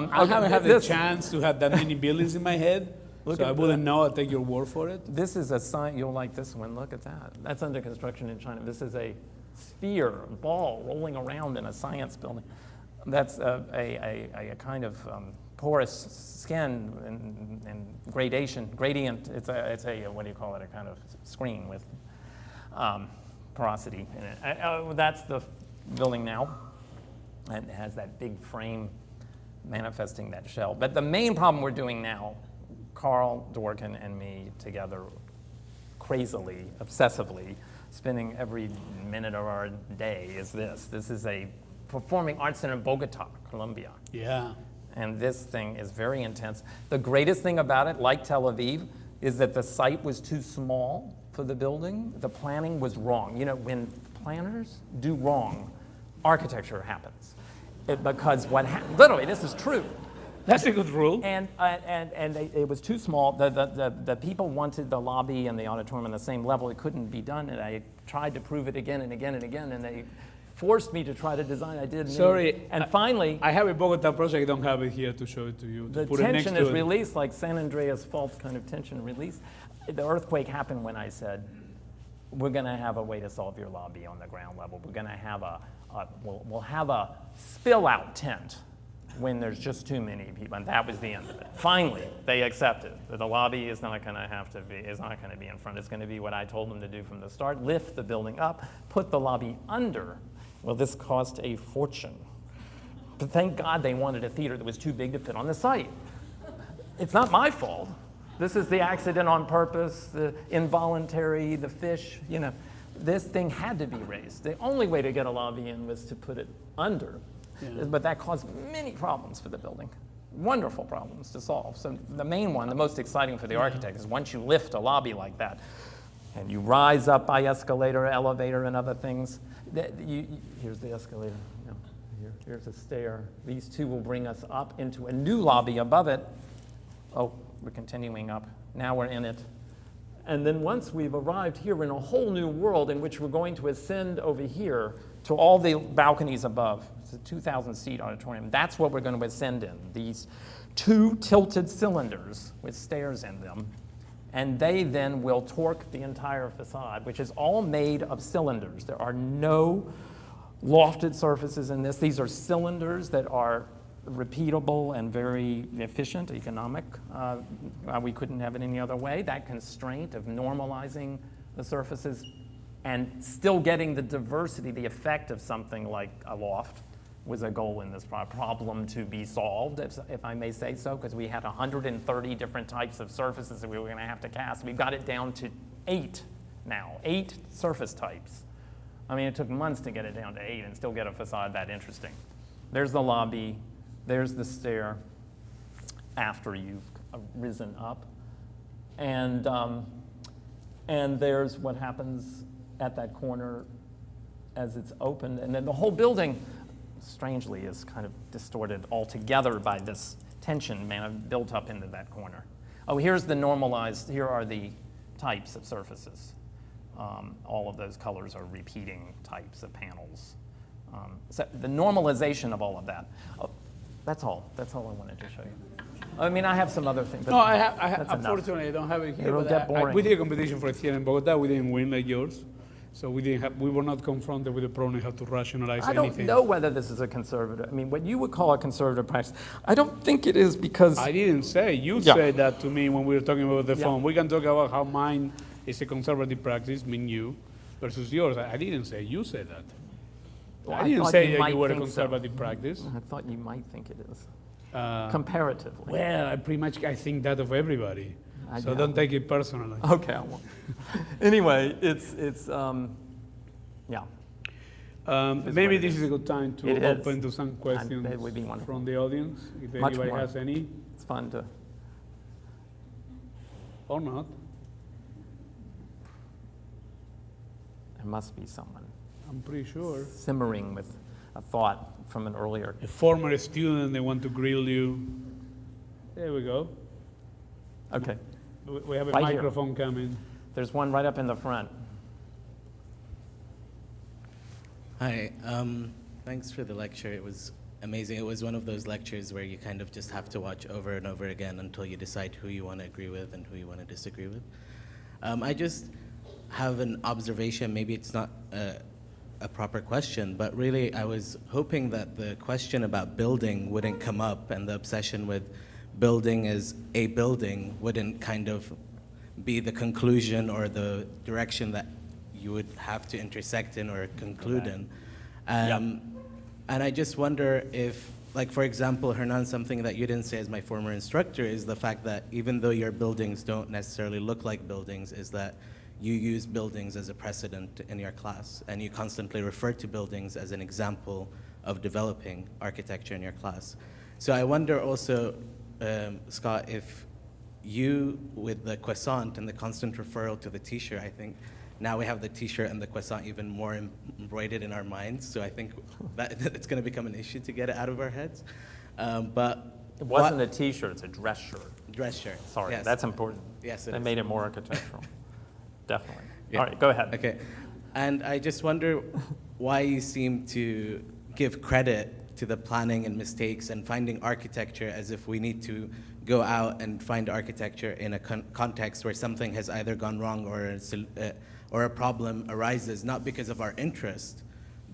S3: Okay,
S2: I haven't had the
S3: this-
S2: chance to have that many buildings in my head,
S3: Look
S2: so
S3: at
S2: I wouldn't know. I'll take your word for it.
S3: This is a sign, you'll like this one, look at that. That's under construction in China. This is a sphere, a ball rolling around in a science building. That's a kind of porous skin and gradient. It's a what do you call it? A kind of screen with porosity in it. That's the building now, and it has that big frame manifesting that shell. But the main problem we're doing now, Carl Dworkin and me together, crazily, obsessively, spending every minute of our day is this. This is a performing arts center in Bogota, Colombia.
S2: Yeah.
S3: And this thing is very intense. The greatest thing about it, like Tel Aviv, is that the site was too small for the building. The planning was wrong. You know, when planners do wrong, architecture happens. Because literally, this is true.
S2: That's a good rule.
S3: And it was too small. The people wanted the lobby and the auditorium on the same level. It couldn't be done, and I tried to prove it again and again and again, and they forced me to try to design. I did.
S2: Sorry.
S3: And finally,
S2: I have a Bogota project. I don't have it here to show it to you.
S3: The tension is released, like San Andreas Fault kind of tension release. The earthquake happened when I said, we're going to have a way to solve your lobby on the ground level. We're going to have we'll have a spill out tent when there's just too many people, and that was the end of it. Finally, they accepted that the lobby is not going to be in front. It's going to be what I told them to do from the start: lift the building up, put the lobby under. Well, this cost a fortune. But thank God they wanted a theater that was too big to fit on the site. It's not my fault. This is the accident on purpose, the involuntary, the fish, you know. This thing had to be raised. The only way to get a lobby in was to put it under. Yeah. But that caused many problems for the building. Wonderful problems to solve. So the main one, the most exciting for the architect, is once you lift a lobby like that, and you rise up by escalator, elevator, and other things. Here's the escalator. No, here's a stair. These two will bring us up into a new lobby above it. Oh, we're continuing up. Now we're in it. And then once we've arrived here, we're in a whole new world in which we're going to ascend over here to all the balconies above. It's a 2,000-seat auditorium. That's what we're going to ascend in, these two tilted cylinders with stairs in them. And they then will torque the entire facade, which is all made of cylinders. There are no lofted surfaces in this. These are cylinders that are repeatable and very efficient, economic. We couldn't have it any other way. That constraint of normalizing the surfaces and still getting the diversity, the effect of something like a loft, was a goal in this problem to be solved, if I may say so, because we had 130 different types of surfaces that we were going to have to cast. We've got it down to 8 now, 8 surface types. I mean, it took months to get it down to 8 and still get a facade that interesting. There's the lobby. There's the stair after you've risen up. And there's what happens at that corner as it's opened. And then the whole building, strangely, is kind of distorted altogether by this tension built up into that corner. Oh, here's the normalized, here are the types of surfaces. All of those colors are repeating types of panels. So the normalization of all of that. Oh, that's all I wanted to show you. I mean, I have some other things.
S2: No, I have unfortunately, I don't have it here.
S3: It'll get boring.
S2: We did a competition for a theater in Bogota. We didn't win like yours. So we were not confronted with the problem of how to rationalize anything.
S3: I don't know whether this is a conservative, I mean, what you would call a conservative practice, I don't think it is because...
S2: I didn't say, you said that to me when we were talking about the phone. We can talk about how mine is a conservative practice, mean you, versus yours. I didn't say, you said that. Well, I didn't say that you were a conservative practice.
S3: I thought you might think it is, comparatively.
S2: Well, I think that of everybody. So don't take it personally.
S3: Okay, I won't. Anyway, it's yeah.
S2: Maybe this is a good time to open to some questions
S3: it would be wonderful.
S2: from the audience, if
S3: Much
S2: anybody
S3: more.
S2: has any.
S3: It's fun to...
S2: Or not.
S3: There must be someone
S2: I'm pretty sure.
S3: simmering with a thought from an earlier...
S2: A former student, they want to grill you. There we go.
S3: Okay.
S2: We have a
S3: Right
S2: microphone coming.
S3: There's one right up in the front.
S4: Hi, thanks for the lecture. It was amazing. It was one of those lectures where you kind of just have to watch over and over again until you decide who you want to agree with and who you want to disagree with. I just have an observation. Maybe it's not a proper question, but really I was hoping that the question about building wouldn't come up and the obsession with building as a building wouldn't kind of be the conclusion or the direction that you would have to intersect in or conclude in. And I just wonder if, like, for example, Hernan, something that you didn't say as my former instructor is the fact that even though your buildings don't necessarily look like buildings, is that you use buildings as a precedent in your class, and you constantly refer to buildings as an example of developing architecture in your class. So I wonder also, Scott, if you, with the croissant and the constant referral to the t-shirt, I think now we have the t-shirt and the croissant even more embroidered in our minds, so I think that it's going to become an issue to get it out of our heads. But
S3: it wasn't a t-shirt, it's a dress shirt.
S4: Dress shirt.
S3: Sorry,
S4: yes.
S3: That's important.
S4: Yes,
S3: They
S4: is.
S3: made it more architectural. Definitely.
S4: Yeah.
S3: All right, go ahead.
S4: Okay. And I just wonder why you seem to give credit to the planning and mistakes and finding architecture as if we need to go out and find architecture in a context where something has either gone wrong or a problem arises, not because of our interest,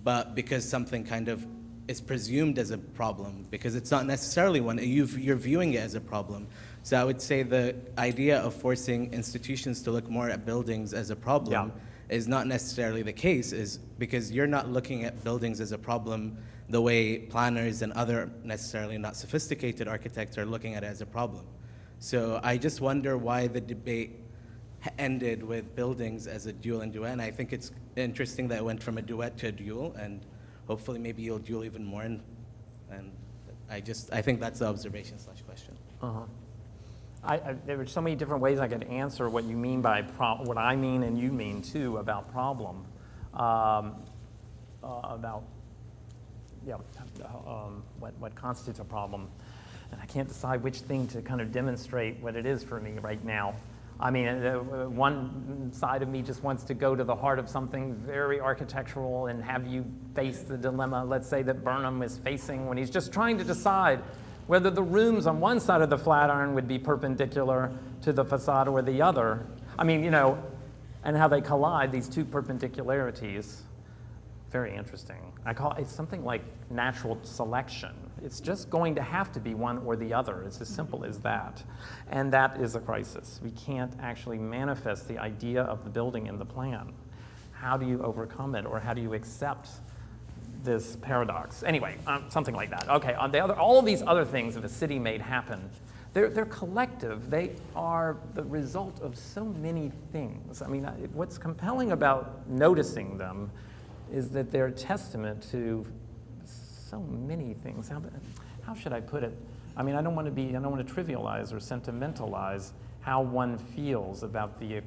S4: but because something kind of is presumed as a problem, because it's not necessarily one. You're viewing it as a problem. So I would say the idea of forcing institutions to look more at buildings as a problem is not necessarily the case, is because you're not looking at buildings as a problem the way planners and other necessarily not sophisticated architects are looking at it as a problem. So I just wonder why the debate ended with buildings as a duel and duet. And I think it's interesting that it went from a duet to a duel, and hopefully maybe you'll duel even more. And I think that's the observation/question.
S3: There were so many different ways I could answer what you mean by what I mean and you mean too about problem, what constitutes a problem, and I can't decide which thing to kind of demonstrate what it is for me right now. I mean, one side of me just wants to go to the heart of something very architectural and have you face the dilemma, let's say, that Burnham is facing when he's just trying to decide whether the rooms on one side of the Flatiron would be perpendicular to the facade or the other. I mean, you know, and how they collide, these two perpendicularities. Very interesting. I call it something like natural selection. It's just going to have to be one or the other. It's as simple as that. And that is a crisis. We can't actually manifest the idea of the building in the plan. How do you overcome it, or how do you accept this paradox? Anyway, something like that. Okay, all of these other things that a city made happen, they're collective. They are the result of so many things. I mean, what's compelling about noticing them is that they're a testament to so many things. How should I put it? I mean, I don't want to trivialize or sentimentalize how one feels about the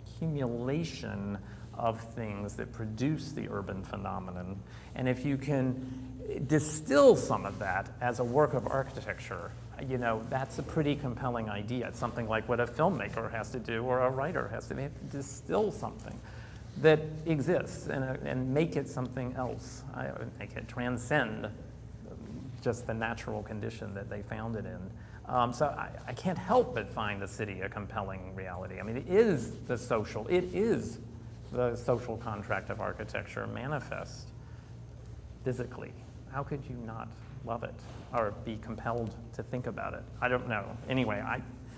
S3: accumulation of things that produce the urban phenomenon. And if you can distill some of that as a work of architecture, you know, that's a pretty compelling idea. It's something like what a filmmaker has to do or a writer has to do. They have to distill something that exists and make it something else. Make it transcend just the natural condition that they found it in. So I can't help but find the city a compelling reality. I mean, it is the social contract of architecture manifest physically. How could you not love it or be compelled to think about it? I don't know. Anyway,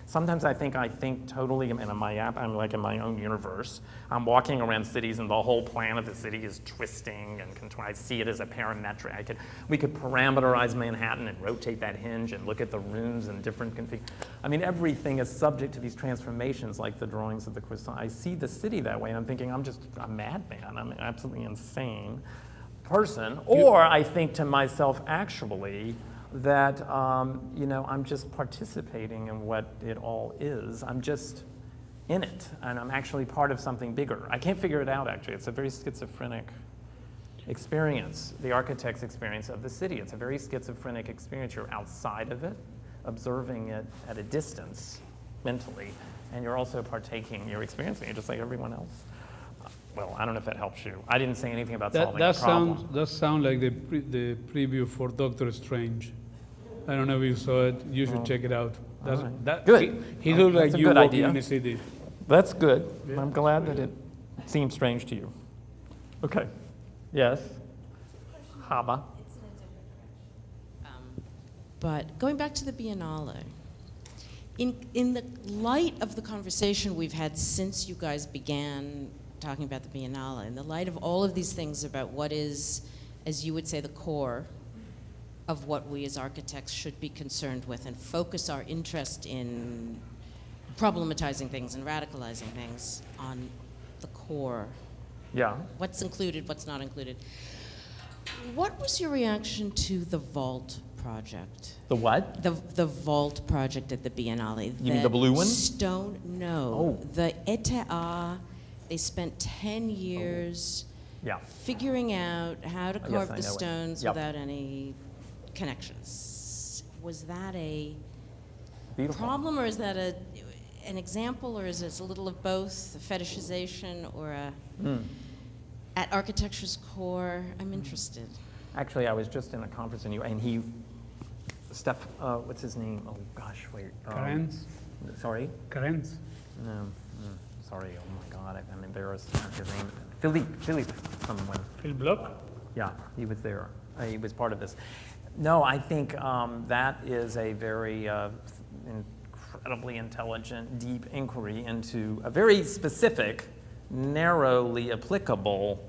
S3: sometimes I think totally I'm like in my own universe. I'm walking around cities and the whole plan of the city is twisting and I see it as a parametric. We could parameterize Manhattan and rotate that hinge and look at the rooms and different I mean, everything is subject to these transformations like the drawings of the croissant. I see the city that way and I'm thinking I'm just a madman. I'm an absolutely insane person. Or I think to myself, actually, that you know, I'm just participating in what it all is. I'm just in it, and I'm actually part of something bigger. I can't figure it out, actually. It's a very schizophrenic experience, the architect's experience of the city. It's a very schizophrenic experience. You're outside of it, observing it at a distance mentally, and you're also you're experiencing it just like everyone else. Well, I don't know if that helps you. I didn't say anything about solving a problem.
S2: That sounds like the preview for Doctor Strange. I don't know if you saw it. You should check it out.
S3: Right. Good.
S2: He looked like
S3: That's a
S2: you
S3: good
S2: walking
S3: idea.
S2: in a city.
S3: That's good.
S2: Yeah.
S3: I'm glad that it seems strange to you. Okay. Yes. Haba.
S5: But going back to the Biennale, in the light of the conversation we've had since you guys began talking about the Biennale, in the light of all of these things about what is, as you would say, the core of what we as architects should be concerned with and focus our interest in problematizing things and radicalizing things on the core.
S3: Yeah.
S5: What's included, what's not included. What was your reaction to the vault project?
S3: The what?
S5: The vault project at the Biennale.
S3: You mean the blue one?
S5: Stone, no.
S3: Oh.
S5: The ETA, they spent 10 years
S3: Yeah.
S5: figuring out how to
S3: I
S5: carve
S3: know
S5: the
S3: it.
S5: stones
S3: Yep.
S5: without any connections. Was that a
S3: Beautiful.
S5: problem, or is that an example, or is it a little of both, a fetishization or a, at architecture's core? I'm interested.
S3: Actually, I was just in a conference and Steph, what's his name? Oh gosh, wait.
S2: Karenz?
S3: Sorry?
S2: Karenz?
S3: No, sorry, oh my God, I'm embarrassed. His name, Philippe, someone.
S2: Phil Bloch?
S3: Yeah, he was there. He was part of this. No, I think that is a very incredibly intelligent, deep inquiry into a very specific, narrowly applicable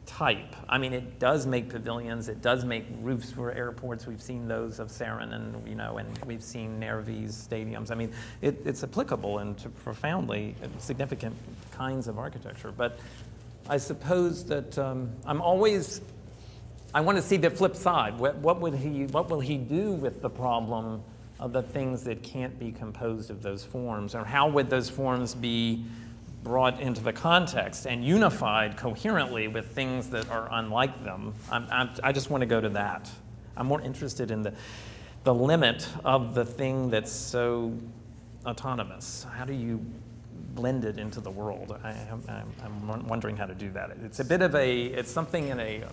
S3: type. I mean, it does make pavilions, it does make roofs for airports. We've seen those of Sarin and we've seen Nervi's stadiums. I mean, it's applicable into profoundly significant kinds of architecture. But I suppose that I want to see the flip side. What will he do with the problem of the things that can't be composed of those forms? Or how would those forms be brought into the context and unified coherently with things that are unlike them? I just want to go to that. I'm more interested in the limit of the thing that's so autonomous. How do you blend it into the world? I'm wondering how to do that. It's a bit of it's something in a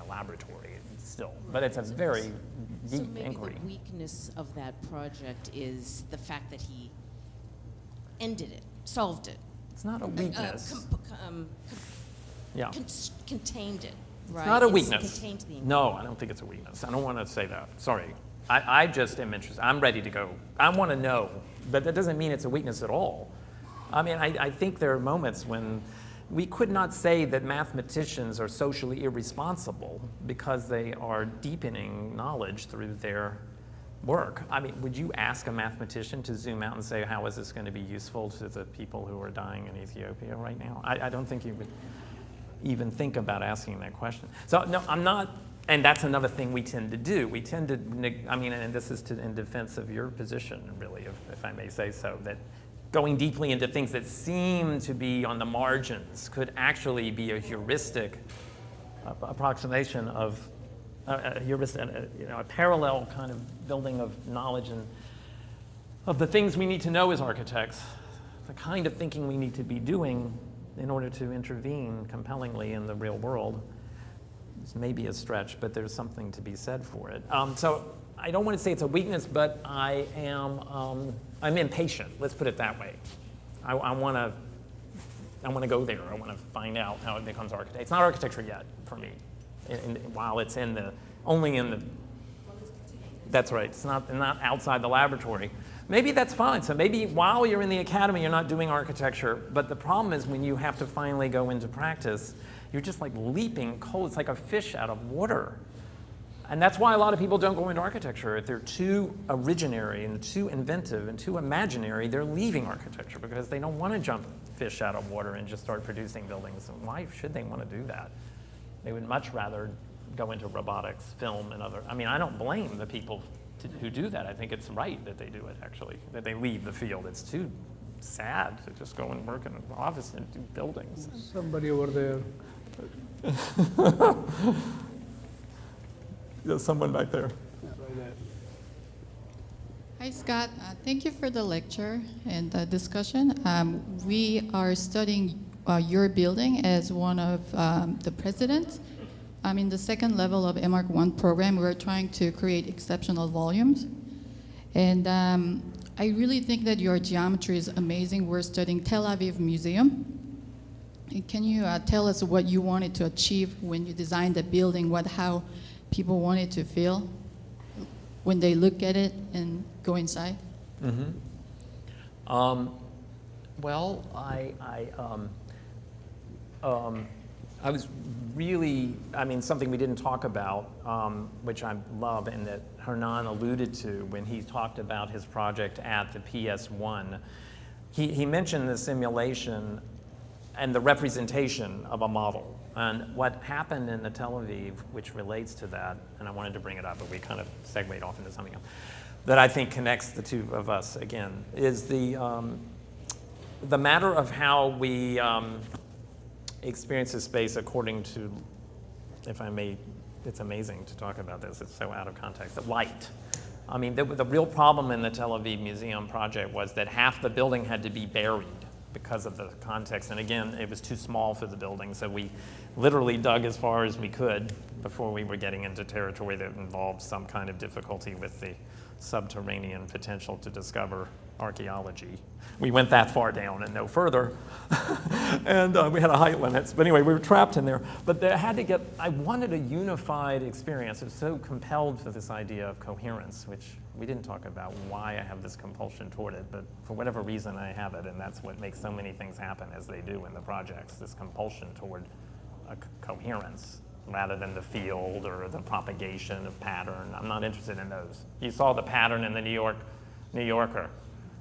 S3: laboratory still, but it's a very deep inquiry.
S5: So maybe the weakness of that project is the fact that he ended it, solved it.
S3: It's not a weakness. Yeah.
S5: Contained it, right?
S3: It's not a weakness.
S5: Contained the
S3: No, I don't think it's a weakness. I don't want to say that. Sorry. I just am interested. I'm ready to go. I want to know, but that doesn't mean it's a weakness at all. I mean, I think there are moments when we could not say that mathematicians are socially irresponsible because they are deepening knowledge through their work. I mean, would you ask a mathematician to zoom out and say, how is this going to be useful to the people who are dying in Ethiopia right now? I don't think you would even think about asking that question. So no, I'm not, and that's another thing we tend to do. We tend to, and this is in defense of your position, really, if I may say so, that going deeply into things that seem to be on the margins could actually be a heuristic approximation of a parallel kind of building of knowledge and of the things we need to know as architects, the kind of thinking we need to be doing in order to intervene compellingly in the real world. This may be a stretch, but there's something to be said for it. So I don't want to say it's a weakness, but I'm impatient. Let's put it that way. I want to go there. I want to find out how it becomes architecture. It's not architecture yet for me. While it's only in the. That's right. It's not outside the laboratory. Maybe that's fine. So maybe while you're in the academy, you're not doing architecture. But the problem is when you have to finally go into practice, you're just like leaping cold. It's like a fish out of water. And that's why a lot of people don't go into architecture. If they're too originary and too inventive and too imaginary, they're leaving architecture because they don't want to jump fish out of water and just start producing buildings. And why should they want to do that? They would much rather go into robotics, film, and other. I mean, I don't blame the people who do that. I think it's right that they do it, actually, that they leave the field. It's too sad to just go and work in an office and do buildings.
S2: Somebody over there.
S3: There's someone back there.
S2: Right there.
S6: Hi, Scott. Thank you for the lecture and the discussion. We are studying your building as one of the presidents. In the second level of MARC 1 program, we're trying to create exceptional volumes. And I really think that your geometry is amazing. We're studying Tel Aviv Museum. Can you tell us what you wanted to achieve when you designed the building, how people wanted to feel when they look at it and go inside?
S3: Well, I was really, something we didn't talk about, which I love, and that Hernan alluded to when he talked about his project at the PS1. He mentioned the simulation and the representation of a model. And what happened in the Tel Aviv, which relates to that, and I wanted to bring it up, but we kind of segued off into something else, that I think connects the two of us again, is the matter of how we experience a space according to, if I may, it's amazing to talk about this, it's so out of context, the light. The real problem in the Tel Aviv Museum project was that half the building had to be buried because of the context. And again, it was too small for the building, so we literally dug as far as we could before we were getting into territory that involved some kind of difficulty with the subterranean potential to discover archaeology. We went that far down and no further. And we had a height limits. But anyway, we were trapped in there. But I wanted a unified experience. I was so compelled for this idea of coherence, which we didn't talk about why I have this compulsion toward it, but for whatever reason I have it, and that's what makes so many things happen as they do in the projects, this compulsion toward a coherence rather than the field or the propagation of pattern. I'm not interested in those. You saw the pattern in the New Yorker.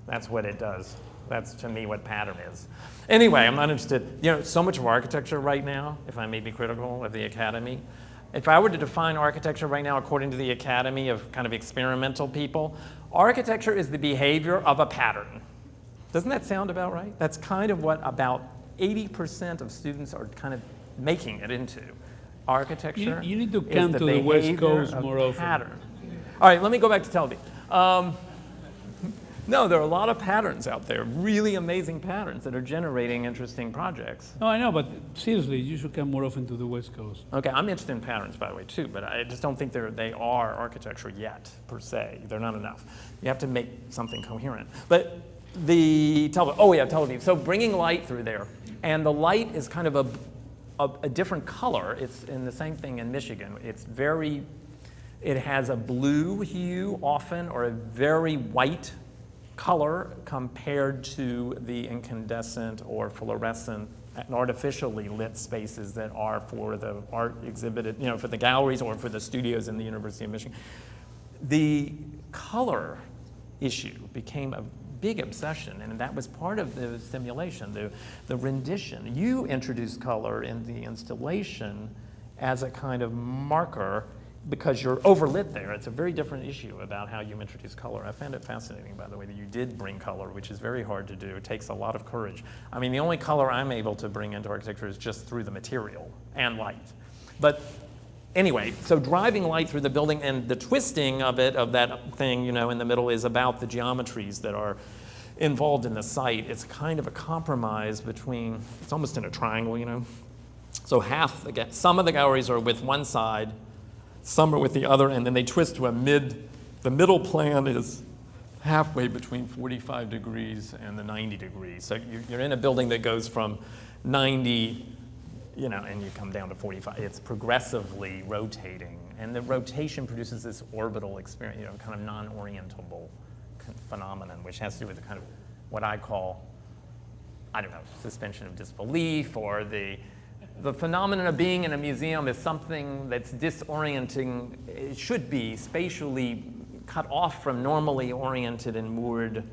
S3: That's what it does. That's, to me, what pattern is. Anyway, I'm not interested. So much of architecture right now, if I may be critical of the Academy, if I were to define architecture right now according to the Academy of kind of experimental people, architecture is the behavior of a pattern. Doesn't that sound about right? That's kind of what about 80% of students are kind of making it into. Architecture
S2: you need to come to the West Coast more often.
S3: Pattern. All right, let me go back to Tel Aviv. No, there are a lot of patterns out there, really amazing patterns that are generating interesting projects.
S2: No, I know, but seriously, you should come more often to the West Coast.
S3: Okay, I'm interested in patterns, by the way, too, but I just don't think they are architecture yet, per se. They're not enough. You have to make something coherent. But Tel Aviv. So bringing light through there, and the light is kind of a different color. It's in the same thing in Michigan. It has a blue hue often, or a very white color compared to the incandescent or fluorescent and artificially lit spaces that are for the art exhibited, for the galleries or for the studios in the University of Michigan. The color issue became a big obsession, and that was part of the simulation, the rendition. You introduced color in the installation as a kind of marker because you're overlit there. It's a very different issue about how you introduce color. I found it fascinating, by the way, that you did bring color, which is very hard to do. It takes a lot of courage. The only color I'm able to bring into architecture is just through the material and light. But anyway, so driving light through the building and the twisting of that thing, in the middle is about the geometries that are involved in the site. It's kind of a compromise between, it's almost in a triangle, So some of the galleries are with one side, some are with the other, and then they twist to the middle plan is halfway between 45 degrees and the 90 degrees. So you're in a building that goes from 90, and you come down to 45. It's progressively rotating, and the rotation produces this orbital experience, kind of non-orientable phenomenon, which has to do with the kind of what I call, suspension of disbelief, or the phenomenon of being in a museum is something that's disorienting. It should be spatially cut off from normally oriented and moored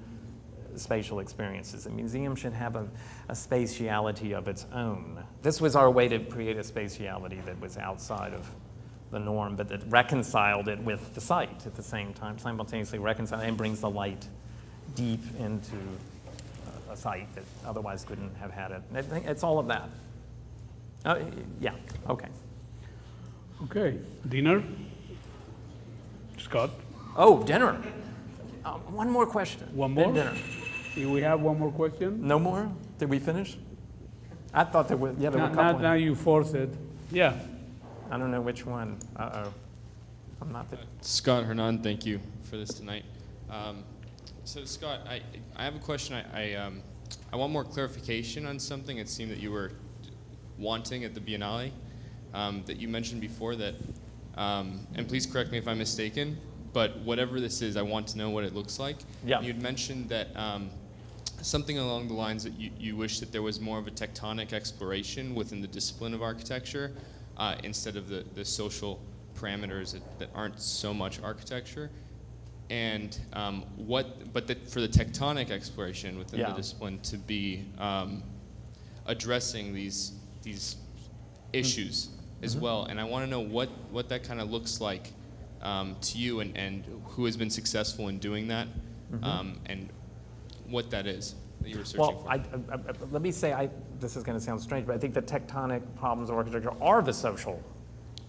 S3: spatial experiences. A museum should have a spatiality of its own. This was our way to create a spatiality that was outside of the norm, but that reconciled it with the site at the same time, simultaneously reconciled and brings the light deep into a site that otherwise couldn't have had it. I think it's all of that. Yeah, okay.
S2: Okay, dinner? Scott?
S3: Oh, dinner. One more question.
S2: One more?
S3: Then dinner.
S2: Do we have one more question?
S3: No more? Did we finish? I thought there were, there were a couple.
S2: Now you force it. Yeah.
S3: I don't know which one. Uh-oh. I'm not the...
S7: Scott, Hernan, thank you for this tonight. So Scott, I have a question. I want more clarification on something. It seemed that you were wanting at the Biennale that you mentioned before that, and please correct me if I'm mistaken, but whatever this is, I want to know what it looks like.
S3: Yeah.
S7: You'd mentioned that something along the lines that you wish that there was more of a tectonic exploration within the discipline of architecture instead of the social parameters that aren't so much architecture. And for the tectonic exploration within the discipline to be addressing these issues as well. And I want to know what that kind of looks like to you and who has been successful in doing that and what that is that you were searching for.
S3: Let me say, this is going to sound strange, but I think the tectonic problems of architecture are the social.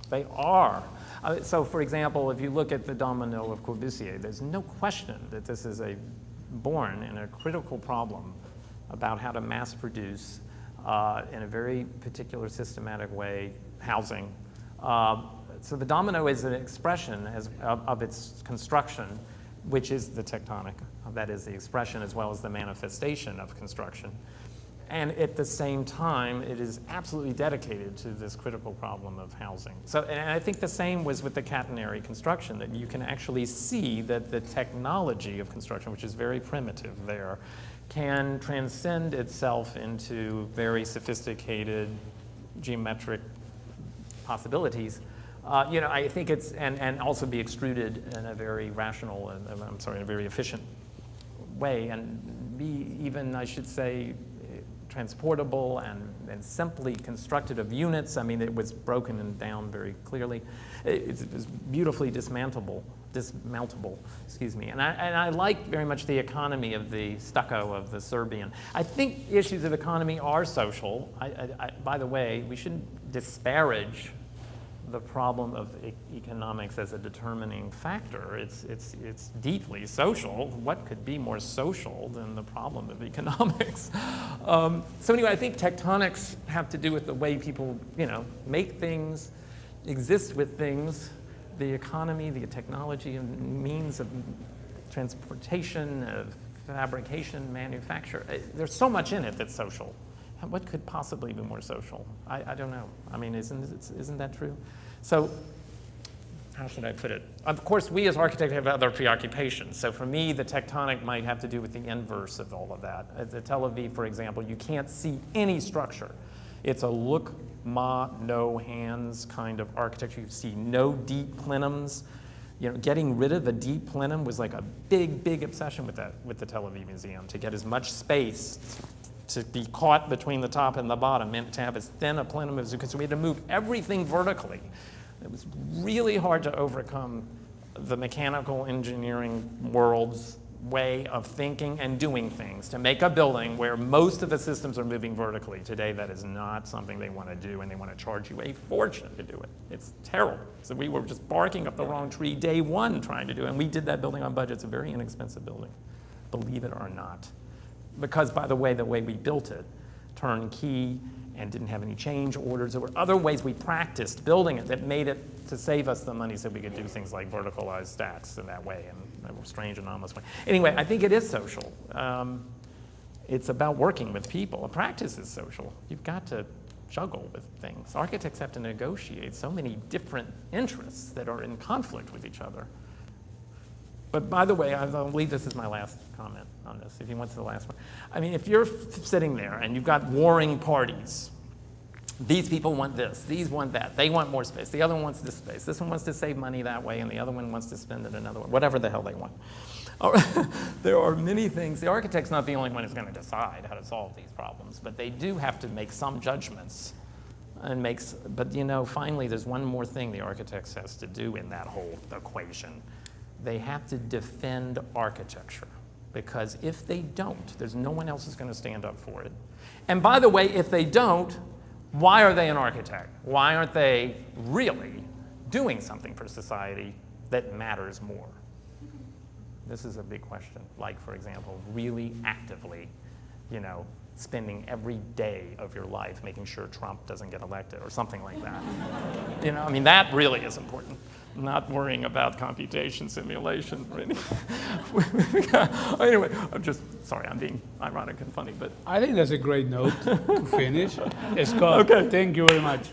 S3: They are. So, for example, if you look at the domino of Corbusier, there's no question that this is born in a critical problem about how to mass produce in a very particular systematic way housing. So the domino is an expression of its construction, which is the tectonic. That is the expression as well as the manifestation of construction. And at the same time, it is absolutely dedicated to this critical problem of housing. So, and I think the same was with the catenary construction, that you can actually see that the technology of construction, which is very primitive there, can transcend itself into very sophisticated geometric possibilities. I think it's, and also be extruded in a very rational, in a very efficient way, and be even, I should say, transportable and simply constructed of units. I mean, it was broken down very clearly. It was beautifully dismountable, excuse me. And I like very much the economy of the stucco of the Serbian. I think issues of economy are social. By the way, we shouldn't disparage the problem of economics as a determining factor. It's deeply social. What could be more social than the problem of economics? So anyway, I think tectonics have to do with the way people, make things, exist with things, the economy, the technology, and means of transportation, of fabrication, manufacture. There's so much in it that's social. What could possibly be more social? I don't know. I mean, isn't that true? So, how should I put it? Of course, we as architects have other preoccupations. So for me, the tectonic might have to do with the inverse of all of that. At the Tel Aviv, for example, you can't see any structure. It's a look, no hands kind of architecture. You see no deep plenums. Getting rid of the deep plenum was like a big obsession with the Tel Aviv Museum, to get as much space to be caught between the top and the bottom, meant to have as thin a plenum as, because we had to move everything vertically. It was really hard to overcome the mechanical engineering world's way of thinking and doing things to make a building where most of the systems are moving vertically. Today, that is not something they want to do, and they want to charge you a fortune to do it. It's terrible. So we were just barking up the wrong tree day one trying to do it, and we did that building on budget. It's a very inexpensive building, believe it or not. Because, by the way we built it, turnkey, and didn't have any change orders. There were other ways we practiced building it that made it to save us the money so we could do things like verticalized stacks in that way, in a strange, anomalous way. Anyway, I think it is social. It's about working with people. A practice is social. You've got to juggle with things. Architects have to negotiate so many different interests that are in conflict with each other. But by the way, I believe this is my last comment on this, if you went to the last one. I mean, if you're sitting there and you've got warring parties, these people want this, these want that, they want more space, the other one wants this space, this one wants to save money that way, and the other one wants to spend it another way, whatever the hell they want. There are many things. The architect's not the only one who's going to decide how to solve these problems, but they do have to make some judgments. But finally, there's one more thing the architect has to do in that whole equation. They have to defend architecture, because if they don't, there's no one else who's going to stand up for it. And by the way, if they don't, why are they an architect? Why aren't they really doing something for society that matters more? This is a big question. Like, for example, really actively, spending every day of your life making sure Trump doesn't get elected or something like that. That really is important. not worrying about computation simulation or anything. Anyway, I'm just, sorry, I'm being ironic and funny, but.
S2: I think that's a great note to finish. Scott,
S3: Okay.
S2: thank you very much.